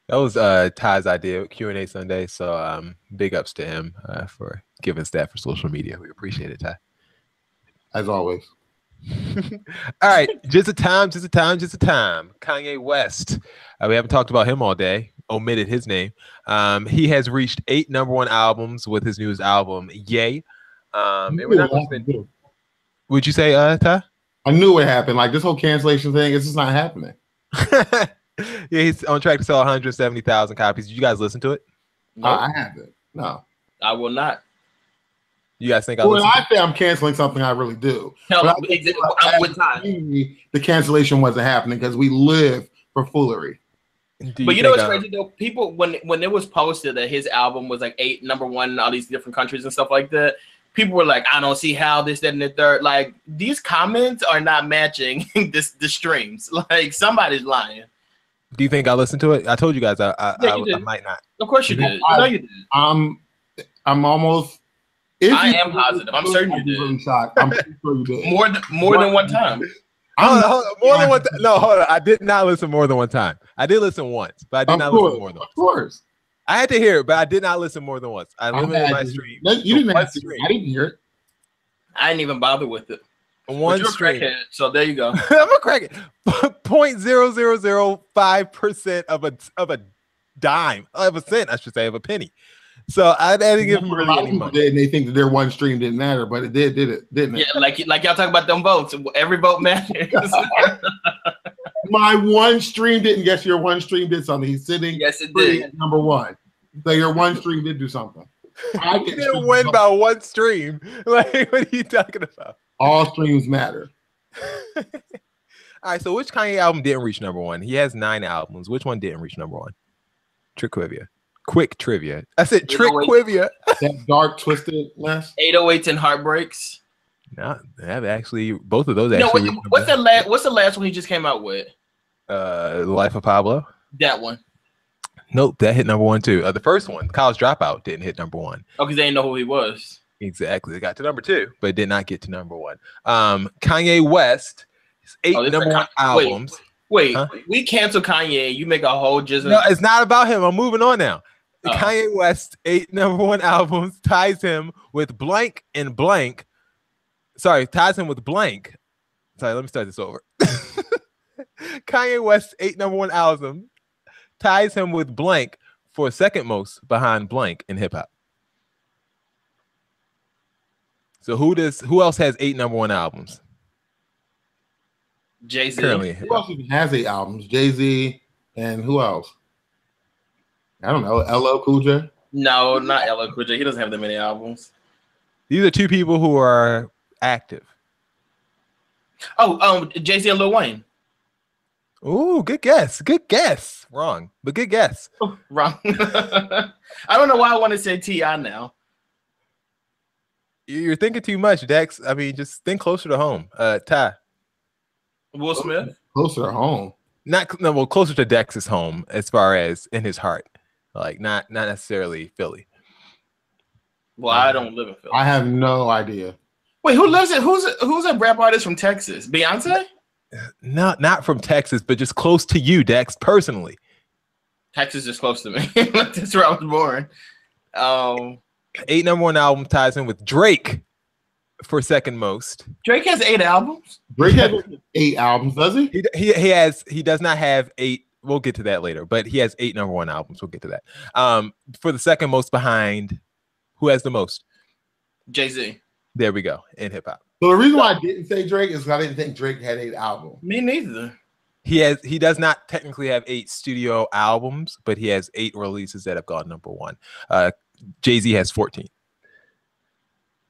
That was Ty's idea, Q&A Sunday. So big ups to him for giving us that for social media. We appreciate it, Ty. As always. All right, just a time. Kanye West. We haven't talked about him all day. Omitted his name. He has reached 8 #1 albums with his newest album, Yay. And we're not going to spend... Would you say, Ty? I knew it happened. Like this whole cancellation thing, it's just not happening. Yeah, he's on track to sell 170,000 copies. Did you guys listen to it? No, I haven't. No, I will not. You guys think when I say I'm canceling something, I really do. I'm with Ty. The cancellation wasn't happening because we live for foolery. But you know what's crazy though? People when it was posted that his album was like 8 #1 in all these different countries and stuff like that, people were like, I don't see how this, that, and the third. Like these comments are not matching the streams. Like somebody's lying. Do you think I listened to it? I told you guys I might not. Of course you did. I know you did. I'm almost. I am positive. I'm certain you did. Really shocked. I'm pretty sure you did. More than one time. Hold on, more than one time. No, hold on. I did not listen more than one time. I did listen once, but I did not listen more than once. Of course. I had to hear it, but I did not listen more than once. I limited my stream. You didn't have to stream. I didn't hear it. I didn't even bother with it. One stream. Crackhead, so there you go. I'm a crackhead. 0.0005% of a dime, of a cent, I should say, of a penny. So I didn't give them really any money. And they think that their one stream didn't matter, but it did it? Didn't it? Yeah, like y'all talk about them votes. Every vote matters. My one stream didn't. Guess your one stream did something. He's sitting. Yes, it did. At #1. So your one stream did do something. I didn't win by one stream. Like, what are you talking about? All streams matter. All right. So which Kanye album didn't reach #1? He has 9 albums. Which one didn't reach #1? Trick trivia. Quick trivia. I said trick trivia. That dark twisted mess. 808s and Heartbreaks. No, that actually both of those actually. No, what's the last one he just came out with? The Life of Pablo. That one. Nope, that hit #1 too. The first one, College Dropout, didn't hit #1. Oh, because they didn't know who he was. Exactly. It got to #2, but it did not get to #1. Kanye West, 8 #1 albums. Wait, we cancel Kanye. You make a whole just. No, it's not about him. I'm moving on now. Kanye West, 8 #1 albums, ties him with blank and blank. Sorry, ties him with blank. Sorry, let me start this over. Kanye West, 8 #1 album, ties him with blank for second most behind blank in hip hop. So who else has 8 #1 albums? Jay-Z. Who else even has 8 albums? Jay-Z and who else? I don't know. LL Cool J? No, not LL Cool J. He doesn't have that many albums. These are 2 people who are active. Oh, Jay-Z and Lil Wayne. Ooh, good guess. Good guess. Wrong, but good guess. Oh, wrong. I don't know why I want to say T.I. now. You're thinking too much, Dex. I mean, just think closer to home. Ty. Will Smith. Closer to home. Well, closer to Dex's home as far as in his heart. Like not necessarily Philly. Well, I don't live in Philly. I have no idea. Wait, who lives in? Who's a rap artist from Texas? Beyonce? No, not from Texas, but just close to you, Dex, personally. Texas is close to me. That's where I was born. 8 #1 album ties in with Drake for second most. Drake has 8 albums. Drake has 8 albums, does he? He does not have 8. We'll get to that later, but he has 8 #1 albums. We'll get to that. For the second most behind, who has the most? Jay-Z. There we go, in hip hop. So the reason why I didn't say Drake is because I didn't think Drake had 8 albums. Me neither. He does not technically have 8 studio albums, but he has 8 releases that have gone #1. Jay-Z has 14.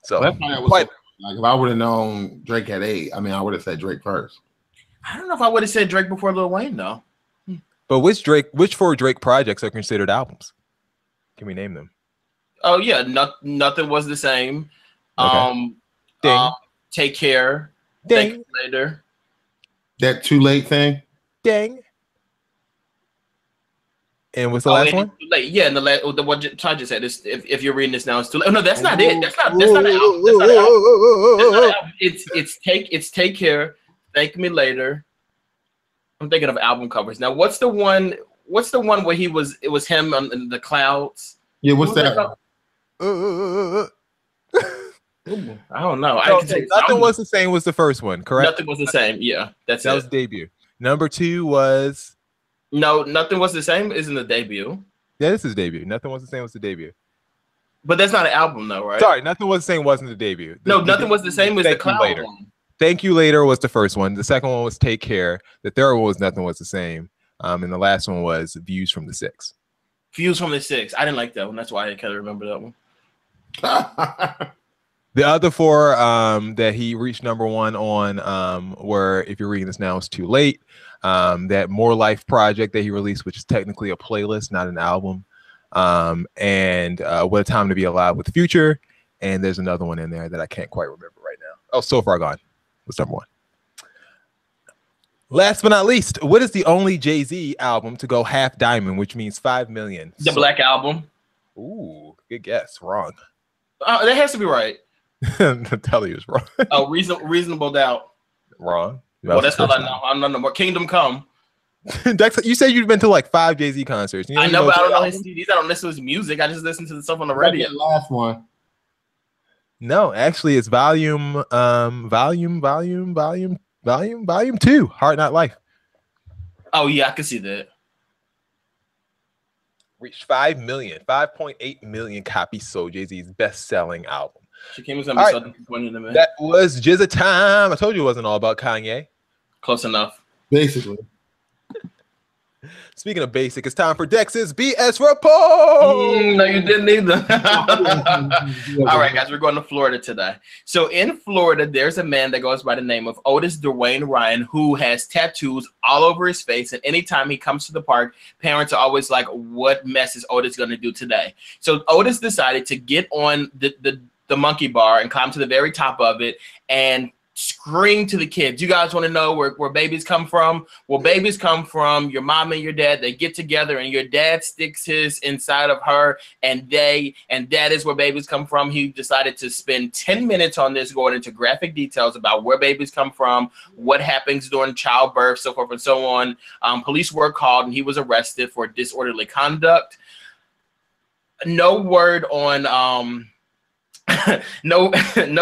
So that's why I was like, if I would have known Drake had 8, I mean, I would have said Drake first. I don't know if I would have said Drake before Lil Wayne though. But which 4 Drake projects are considered albums? Can we name them? Oh yeah, nothing was the same. Okay. Ding. Take Care. Ding. Thank You Later. That Too Late thing. Dang. And what's the last one? Late. Yeah, and the what Todd just said is if you're reading this now, it's too late. Oh, no, that's not it. That's not an album. That's not an album. That's not an album. It's Take Care, Thank Me Later. I'm thinking of album covers. Now, what's the one where it was him in the clouds? Yeah, what's that? I don't know. So, Nothing Was the Same was the first one, correct? Nothing Was the Same. Yeah, that was debut. Number 2 was. No, Nothing Was the Same isn't the debut. Yeah, this is debut. Nothing Was the Same was the debut. But that's not an album, though, right? Sorry, Nothing Was the Same wasn't the debut. Nothing Was the Same was the cloud later. one. Thank You Later was the first one. The second one was Take Care. The third one was Nothing Was the Same. And the last one was Views from the Six. Views from the Six. I didn't like that one. That's why I kind of remember that one. The other 4 that he reached number 1 on were, if you're reading this now, It's Too Late. That More Life project that he released, which is technically a playlist, not an album. And What a Time to Be Alive with Future. And there's another one in there that I can't quite remember right now. Oh, So Far Gone was number 1. Last but not least, what is the only Jay-Z album to go half diamond, which means 5 million? The Black Album. Ooh, good guess. Wrong. That has to be right. Tell you it's wrong. Oh, Reasonable Doubt. Wrong. Well, that's all I know. I'm not no more. Kingdom Come. Dex, you said you've been to like 5 Jay-Z concerts. I know, but I don't know his CDs. I don't listen to his music. I just listen to the stuff on the radio. The last one. No, actually, it's volume 2, Heart Not Life. Oh yeah, I can see that. Reached 5.8 million copies sold. Jay-Z's best-selling album. Shakim was gonna be so disappointed in me. That was Jizza time. I told you it wasn't all about Kanye. Close enough. Basically. Speaking of basic, it's time for Dex's BS report. No, you didn't either. All right, guys, we're going to Florida today. So in Florida, there's a man that goes by the name of Otis Dwayne Ryan, who has tattoos all over his face. And anytime he comes to the park, parents are always like, what mess is Otis going to do today? So Otis decided to get on the monkey bar and climb to the very top of it and scream to the kids. You guys want to know where babies come from? Well, babies come from your mom and your dad. They get together and your dad sticks his inside of her and that is where babies come from. He decided to spend 10 minutes on this, going into graphic details about where babies come from, what happens during childbirth, so forth and so on. Police were called and he was arrested for disorderly conduct. No word on no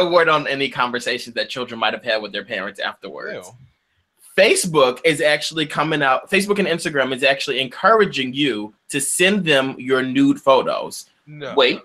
word on any conversations that children might have had with their parents afterwards. Ew. Facebook is actually coming out. Facebook and Instagram is actually encouraging you to send them your nude photos. No. Wait.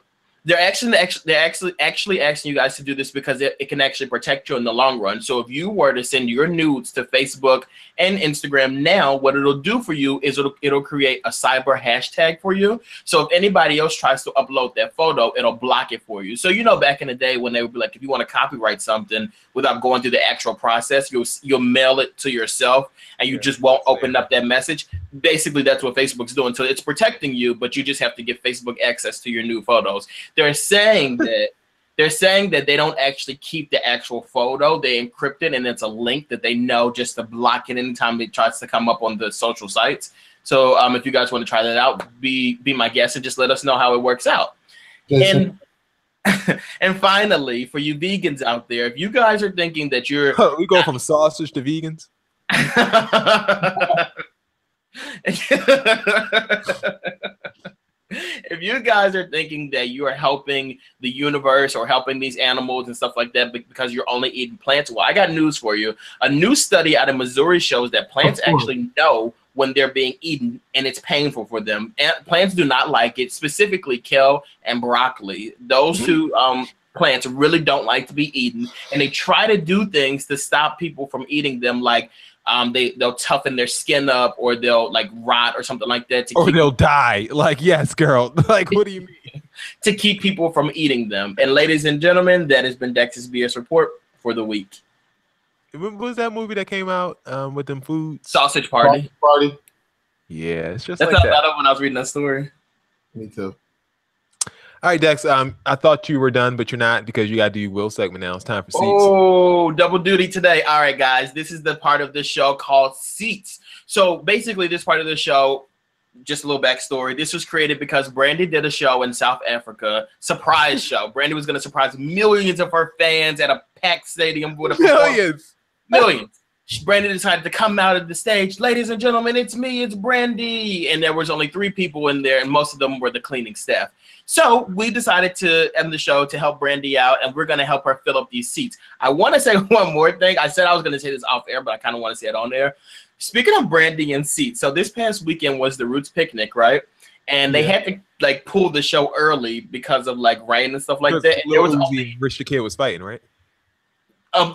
They're actually asking you guys to do this because it can actually protect you in the long run. So if you were to send your nudes to Facebook and Instagram now, what it'll do for you is it'll create a cyber hashtag for you. So if anybody else tries to upload that photo, it'll block it for you. So you know, back in the day when they would be like, if you want to copyright something without going through the actual process, you'll mail it to yourself and you just won't open up that message. Basically, that's what Facebook's doing. So it's protecting you, but you just have to give Facebook access to your new photos. They're saying that they don't actually keep the actual photo. They encrypt it, and it's a link that they know just to block it anytime it tries to come up on the social sites. So if you guys want to try that out, be my guest and just let us know how it works out. Yes. And finally, for you vegans out there, if you guys are thinking that you're we go from sausage to vegans. If you guys are thinking that you are helping the universe or helping these animals and stuff like that because you're only eating plants, well, I got news for you. A new study out of Missouri shows that plants actually know when they're being eaten and it's painful for them. And plants do not like it, specifically kale and broccoli. Those two plants really don't like to be eaten, and they try to do things to stop people from eating them, like they'll toughen their skin up, or they'll like rot or something like that. Or they'll die. Like, yes, girl. Like, what do you mean? To keep people from eating them. And ladies and gentlemen, that has been Dex's BS report for the week. What was that movie that came out with them foods? Sausage Party. Yeah, it's just that's like how that. I thought when I was reading that story. Me too. All right, Dex. I thought you were done, but you're not because you got to do Will segment now. It's time for seats. Oh, double duty today. All right, guys. This is the part of the show called Seats. So basically, this part of the show, just a little backstory. This was created because Brandy did a show in South Africa, surprise show. Brandy was going to surprise millions of her fans at a packed stadium with a millions. Brandy decided to come out of the stage. Ladies and gentlemen, it's me, it's Brandy. And there was only 3 people in there, and most of them were the cleaning staff. So we decided to end the show to help Brandy out, and we're going to help her fill up these seats. I want to say one more thing. I said I was going to say this off air, but I kind of want to say it on air. Speaking of Brandy and seats, so this past weekend was the Roots picnic, right? And they had to like pull the show early because of like rain and stuff like that. And there was only Rich the Kid was fighting, right?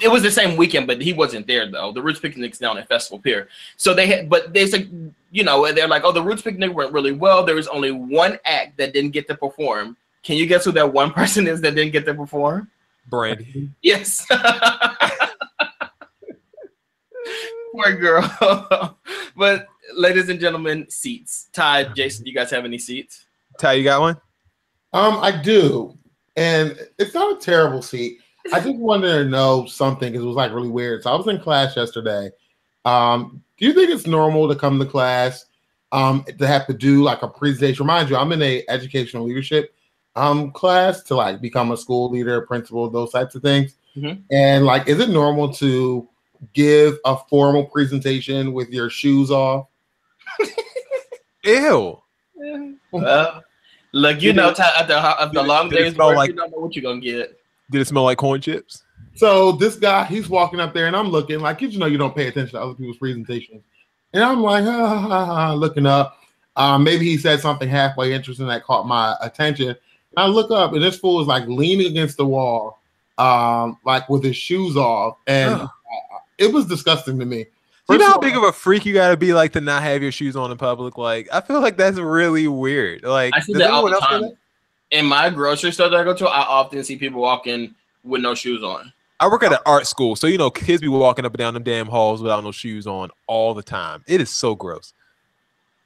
It was the same weekend, but he wasn't there though. The Roots picnic's down at Festival Pier, so they had. But they said, you know, they're like, oh, the Roots picnic went really well. There was only one act that didn't get to perform. Can you guess who that one person is that didn't get to perform? Brandy. Yes. Poor girl. But ladies and gentlemen, seats. Ty, Jason, do you guys have any seats? Ty, you got one? I do, and it's not a terrible seat. I just wanted to know something because it was like really weird. So I was in class yesterday. Do you think it's normal to come to class to have to do like a presentation? Remind you, I'm in a educational leadership class to like become a school leader, principal, those types of things. Mm-hmm. And like, is it normal to give a formal presentation with your shoes off? Ew. Well, look, you know, after the long days, work, you don't know what you're gonna get. Did it smell like corn chips? So this guy, he's walking up there, and I'm looking like, you know, you don't pay attention to other people's presentations, and I'm like, looking up. Maybe he said something halfway interesting that caught my attention. And I look up, and this fool is like leaning against the wall, like with his shoes off, and it was disgusting to me. You know how big of a freak you gotta be like to not have your shoes on in public? Like, I feel like that's really weird. Like, I see that all the time. In my grocery store that I go to, I often see people walking with no shoes on. I work at an art school, so you know kids be walking up and down them damn halls without no shoes on all the time. It is so gross.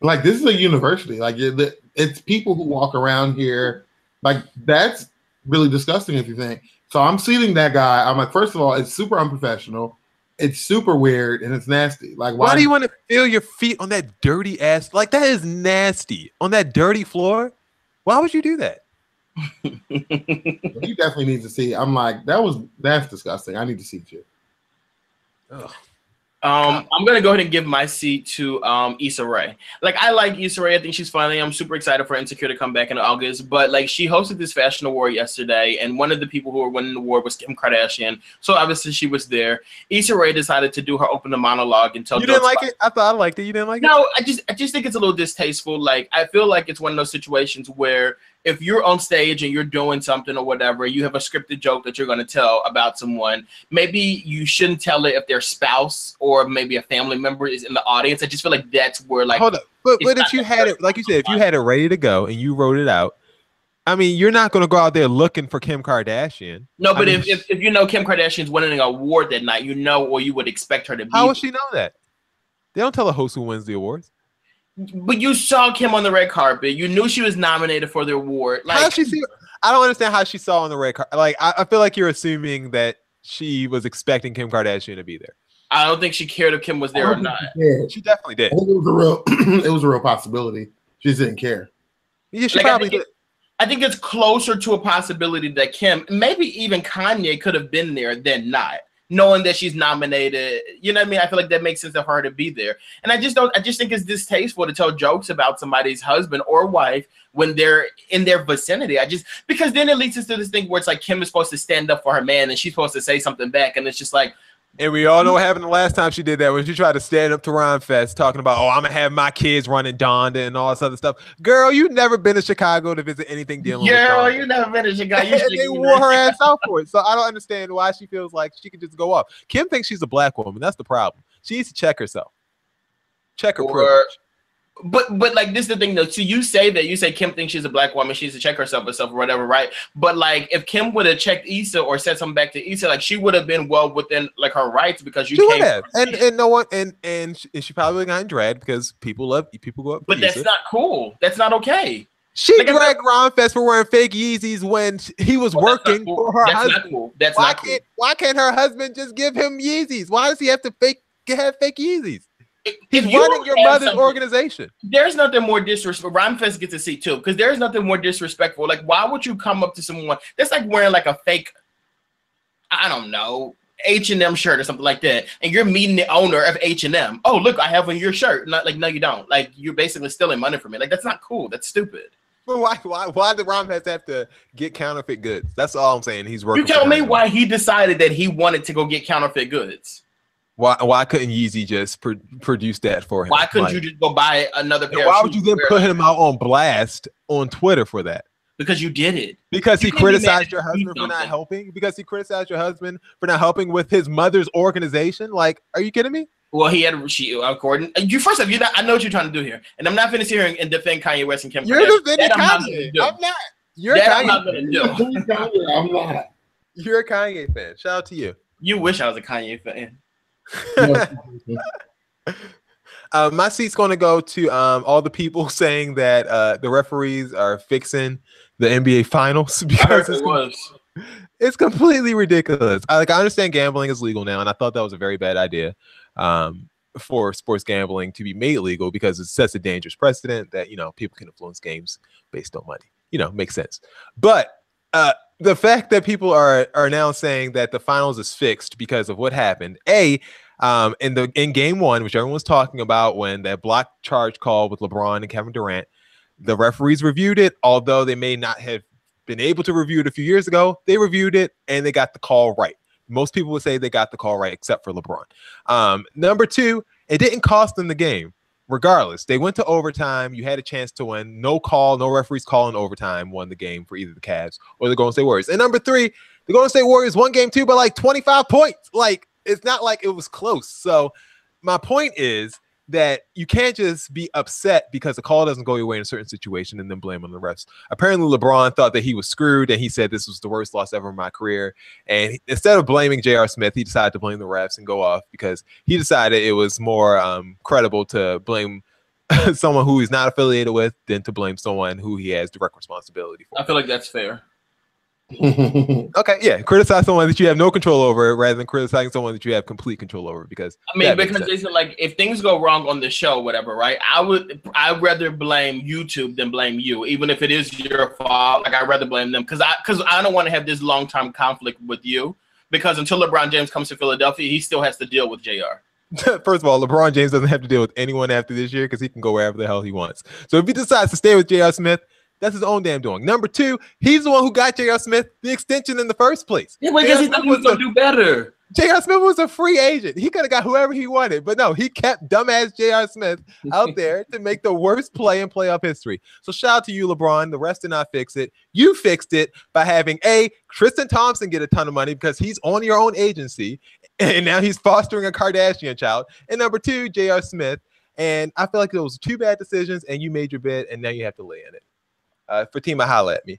Like, this is a university. Like, it's people who walk around here. Like, that's really disgusting if you think. So I'm seating that guy. I'm like, first of all, it's super unprofessional. It's super weird and it's nasty. Like, why do you want to feel your feet on that dirty ass? Like, that is nasty on that dirty floor. Why would you do that? He definitely needs to see. I'm like, that's disgusting. I need to see you. Ugh. I'm gonna go ahead and give my seat to Issa Rae. Like, I like Issa Rae. I think she's funny. I'm super excited for Insecure to come back in August. But like, she hosted this fashion award yesterday, and one of the people who were winning the award was Kim Kardashian. So obviously she was there. Issa Rae decided to do her opening monologue and tell. You didn't like it? I thought I liked it. You didn't like it? No, I just think it's a little distasteful. Like, I feel like it's one of those situations where if you're on stage and you're doing something or whatever, you have a scripted joke that you're going to tell about someone. Maybe you shouldn't tell it if their spouse or maybe a family member is in the audience. I just feel like that's where, like, hold up. But if you had it, like you said, if you had it ready to go and you wrote it out, I mean, you're not going to go out there looking for Kim Kardashian. No, but if you know Kim Kardashian's winning an award that night, you know, or you would expect her to be. How would she know that? They don't tell a host who wins the awards. But you saw Kim on the red carpet. You knew she was nominated for the award. Like, how she see? I don't understand how she saw on the red carpet. Like, I feel like you're assuming that she was expecting Kim Kardashian to be there. I don't think she cared if Kim was there or not. She definitely did. I think it was a real possibility. She just didn't care. Yeah, she probably did. I think it's closer to a possibility that Kim, maybe even Kanye, could have been there than not, knowing that she's nominated. You know what I mean? I feel like that makes sense for her to be there. And I just think it's distasteful to tell jokes about somebody's husband or wife when they're in their vicinity. Because then it leads us to this thing where it's like Kim is supposed to stand up for her man and she's supposed to say something back. And it's just like, and we all know what happened the last time she did that when she tried to stand up to Rhyme Fest talking about, oh, I'm going to have my kids running Donda and all this other stuff. Girl, you've never been to Chicago to visit anything dealing with Donda. Girl, you never been to Chicago. And they wore her ass out for it. So I don't understand why she feels like she could just go off. Kim thinks she's a black woman. That's the problem. She needs to check herself. Check her privilege. But like, this is the thing though. So you say Kim thinks she's a black woman, she needs to check herself or whatever, right? But like, if Kim would have checked Issa or said something back to Issa, like, she would have been well within like her rights because you came. And no one and she probably got dragged because people go up. But that's not cool. That's not okay. She dragged Ron Fest for wearing fake Yeezys when he was working for her husband. Not cool. That's not cool. Why can't her husband just give him Yeezys? Why does he have to have fake Yeezys? He's running your mother's organization. There's nothing more disrespectful. Ron Fest gets a seat too, because there's nothing more disrespectful. Like, why would you come up to someone that's like wearing like a fake, I don't know, H&M shirt or something like that, and you're meeting the owner of H&M. Oh, look, I have on your shirt. Not like, no, you don't. Like, you're basically stealing money from me. Like, that's not cool. That's stupid. But why did Ron Fest have to get counterfeit goods? That's all I'm saying. He's working. You tell me why he decided that he wanted to go get counterfeit goods. Why couldn't Yeezy just produce that for him? Why couldn't you just go buy another pair? Why would you then put him out on blast on Twitter for that? Because you did it. Because he criticized your husband for not helping? Because he criticized your husband for not helping with his mother's organization? Like, are you kidding me? Well, he had according you first off, I know what you're trying to do here, and I'm not finished here and defend Kanye West and Kim. You're defending Kanye. I'm not. You're that Kanye. I'm not gonna do. I'm not. You're a Kanye fan. Shout out to you. You wish I was a Kanye fan. My seat's going to go to all the people saying that the referees are fixing the NBA Finals because it's completely ridiculous. I understand gambling is legal now, and I thought that was a very bad idea for sports gambling to be made legal because it sets a dangerous precedent that people can influence games based on money. Makes sense. But the fact that people are now saying that the finals is fixed because of what happened, in game one, which everyone was talking about when that block charge call with LeBron and Kevin Durant, the referees reviewed it, although they may not have been able to review it a few years ago. They reviewed it and they got the call right. Most people would say they got the call right, except for LeBron. Number two, it didn't cost them the game. Regardless, they went to overtime. You had a chance to win. No referees call in overtime won the game for either the Cavs or the Golden State Warriors. And number three, the Golden State Warriors won game two by like 25 points. Like, it's not like it was close. So my point is that you can't just be upset because the call doesn't go your way in a certain situation and then blame on the refs. Apparently, LeBron thought that he was screwed, and he said this was the worst loss ever in my career. And instead of blaming J.R. Smith, he decided to blame the refs and go off because he decided it was more credible to blame someone who he's not affiliated with than to blame someone who he has direct responsibility for. I feel like that's fair. Okay, yeah. Criticize someone that you have no control over rather than criticizing someone that you have complete control over. Because Jason, like, if things go wrong on the show, whatever, right? I'd rather blame YouTube than blame you, even if it is your fault. Like, I'd rather blame them because I don't want to have this long-term conflict with you. Because until LeBron James comes to Philadelphia, he still has to deal with JR. First of all, LeBron James doesn't have to deal with anyone after this year because he can go wherever the hell he wants. So if he decides to stay with J.R. Smith, that's his own damn doing. Number two, he's the one who got J.R. Smith the extension in the first place. Yeah, because he thought he was going to do better. J.R. Smith was a free agent. He could have got whoever he wanted. But no, he kept dumbass J.R. Smith out there to make the worst play in playoff history. So shout out to you, LeBron. The rest did not fix it. You fixed it by having Tristan Thompson get a ton of money because he's on your own agency. And now he's fostering a Kardashian child. And number two, J.R. Smith. And I feel like those two bad decisions, and you made your bed, and now you have to lay in it. Fatima, holla at me.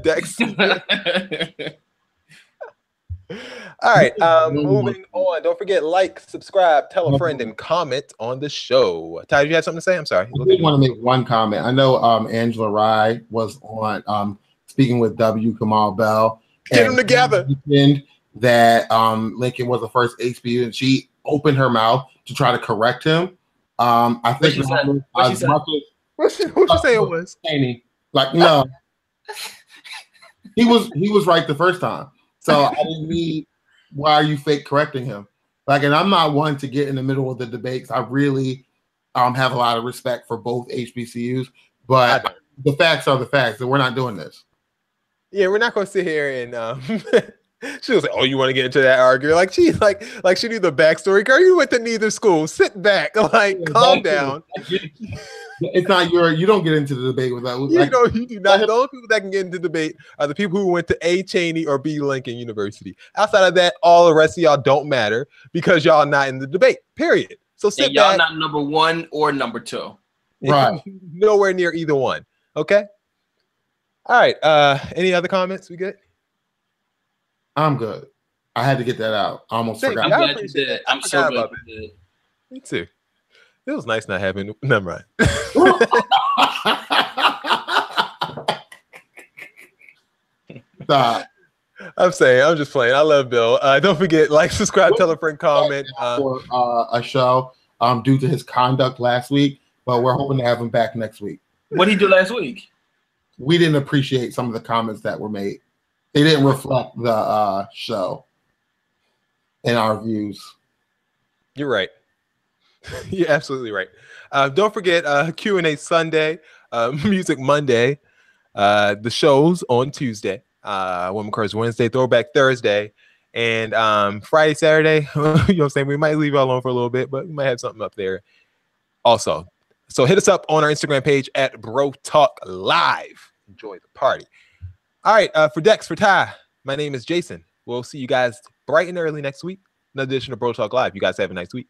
Dex. All right, moving on. Don't forget, like, subscribe, tell a friend, and comment on the show. Ty, you have something to say? I'm sorry. I did want to make one comment. I know Angela Rye was on speaking with W. Kamal Bell. Get them together. That Lincoln was the first HBU, and she opened her mouth to try to correct him. I think What she say it was? Like, no. He was right the first time. So I didn't need, why are you fake correcting him? Like, and I'm not one to get in the middle of the debates. I really have a lot of respect for both HBCUs, but the facts are the facts, and we're not doing this. Yeah, we're not going to sit here and she was like, "Oh, you want to get into that argument?" Like she knew the backstory. Girl, you went to neither school. Sit back, calm down. It's not you don't get into the debate with that. You do not. The only people that can get into debate are the people who went to A. Cheney or B. Lincoln University. Outside of that, all the rest of y'all don't matter because y'all not in the debate. Period. So sit and y'all back. Not number one or number two. Right. Nowhere near either one. Okay. All right. Any other comments? We good? I'm good. I had to get that out. I almost forgot. I'm glad you did. I'm so glad you did. Me too. It was nice not having. Never mind. Stop. I'm just playing. I love Bill. Don't forget, like, subscribe, tell a friend, comment. For a show due to his conduct last week, but we're hoping to have him back next week. What did he do last week? We didn't appreciate some of the comments that were made. They didn't reflect the show and our views. You're right. You're absolutely right. Don't forget Q&A Sunday, Music Monday, the shows on Tuesday, Women Curse Wednesday, Throwback Thursday, and Friday, Saturday. You know what I'm saying? We might leave you alone for a little bit, but we might have something up there also. So hit us up on our Instagram page at Bro Talk Live. Enjoy the party. All right, for Dex, for Ty, my name is Jason. We'll see you guys bright and early next week. Another edition of Bro Talk Live. You guys have a nice week.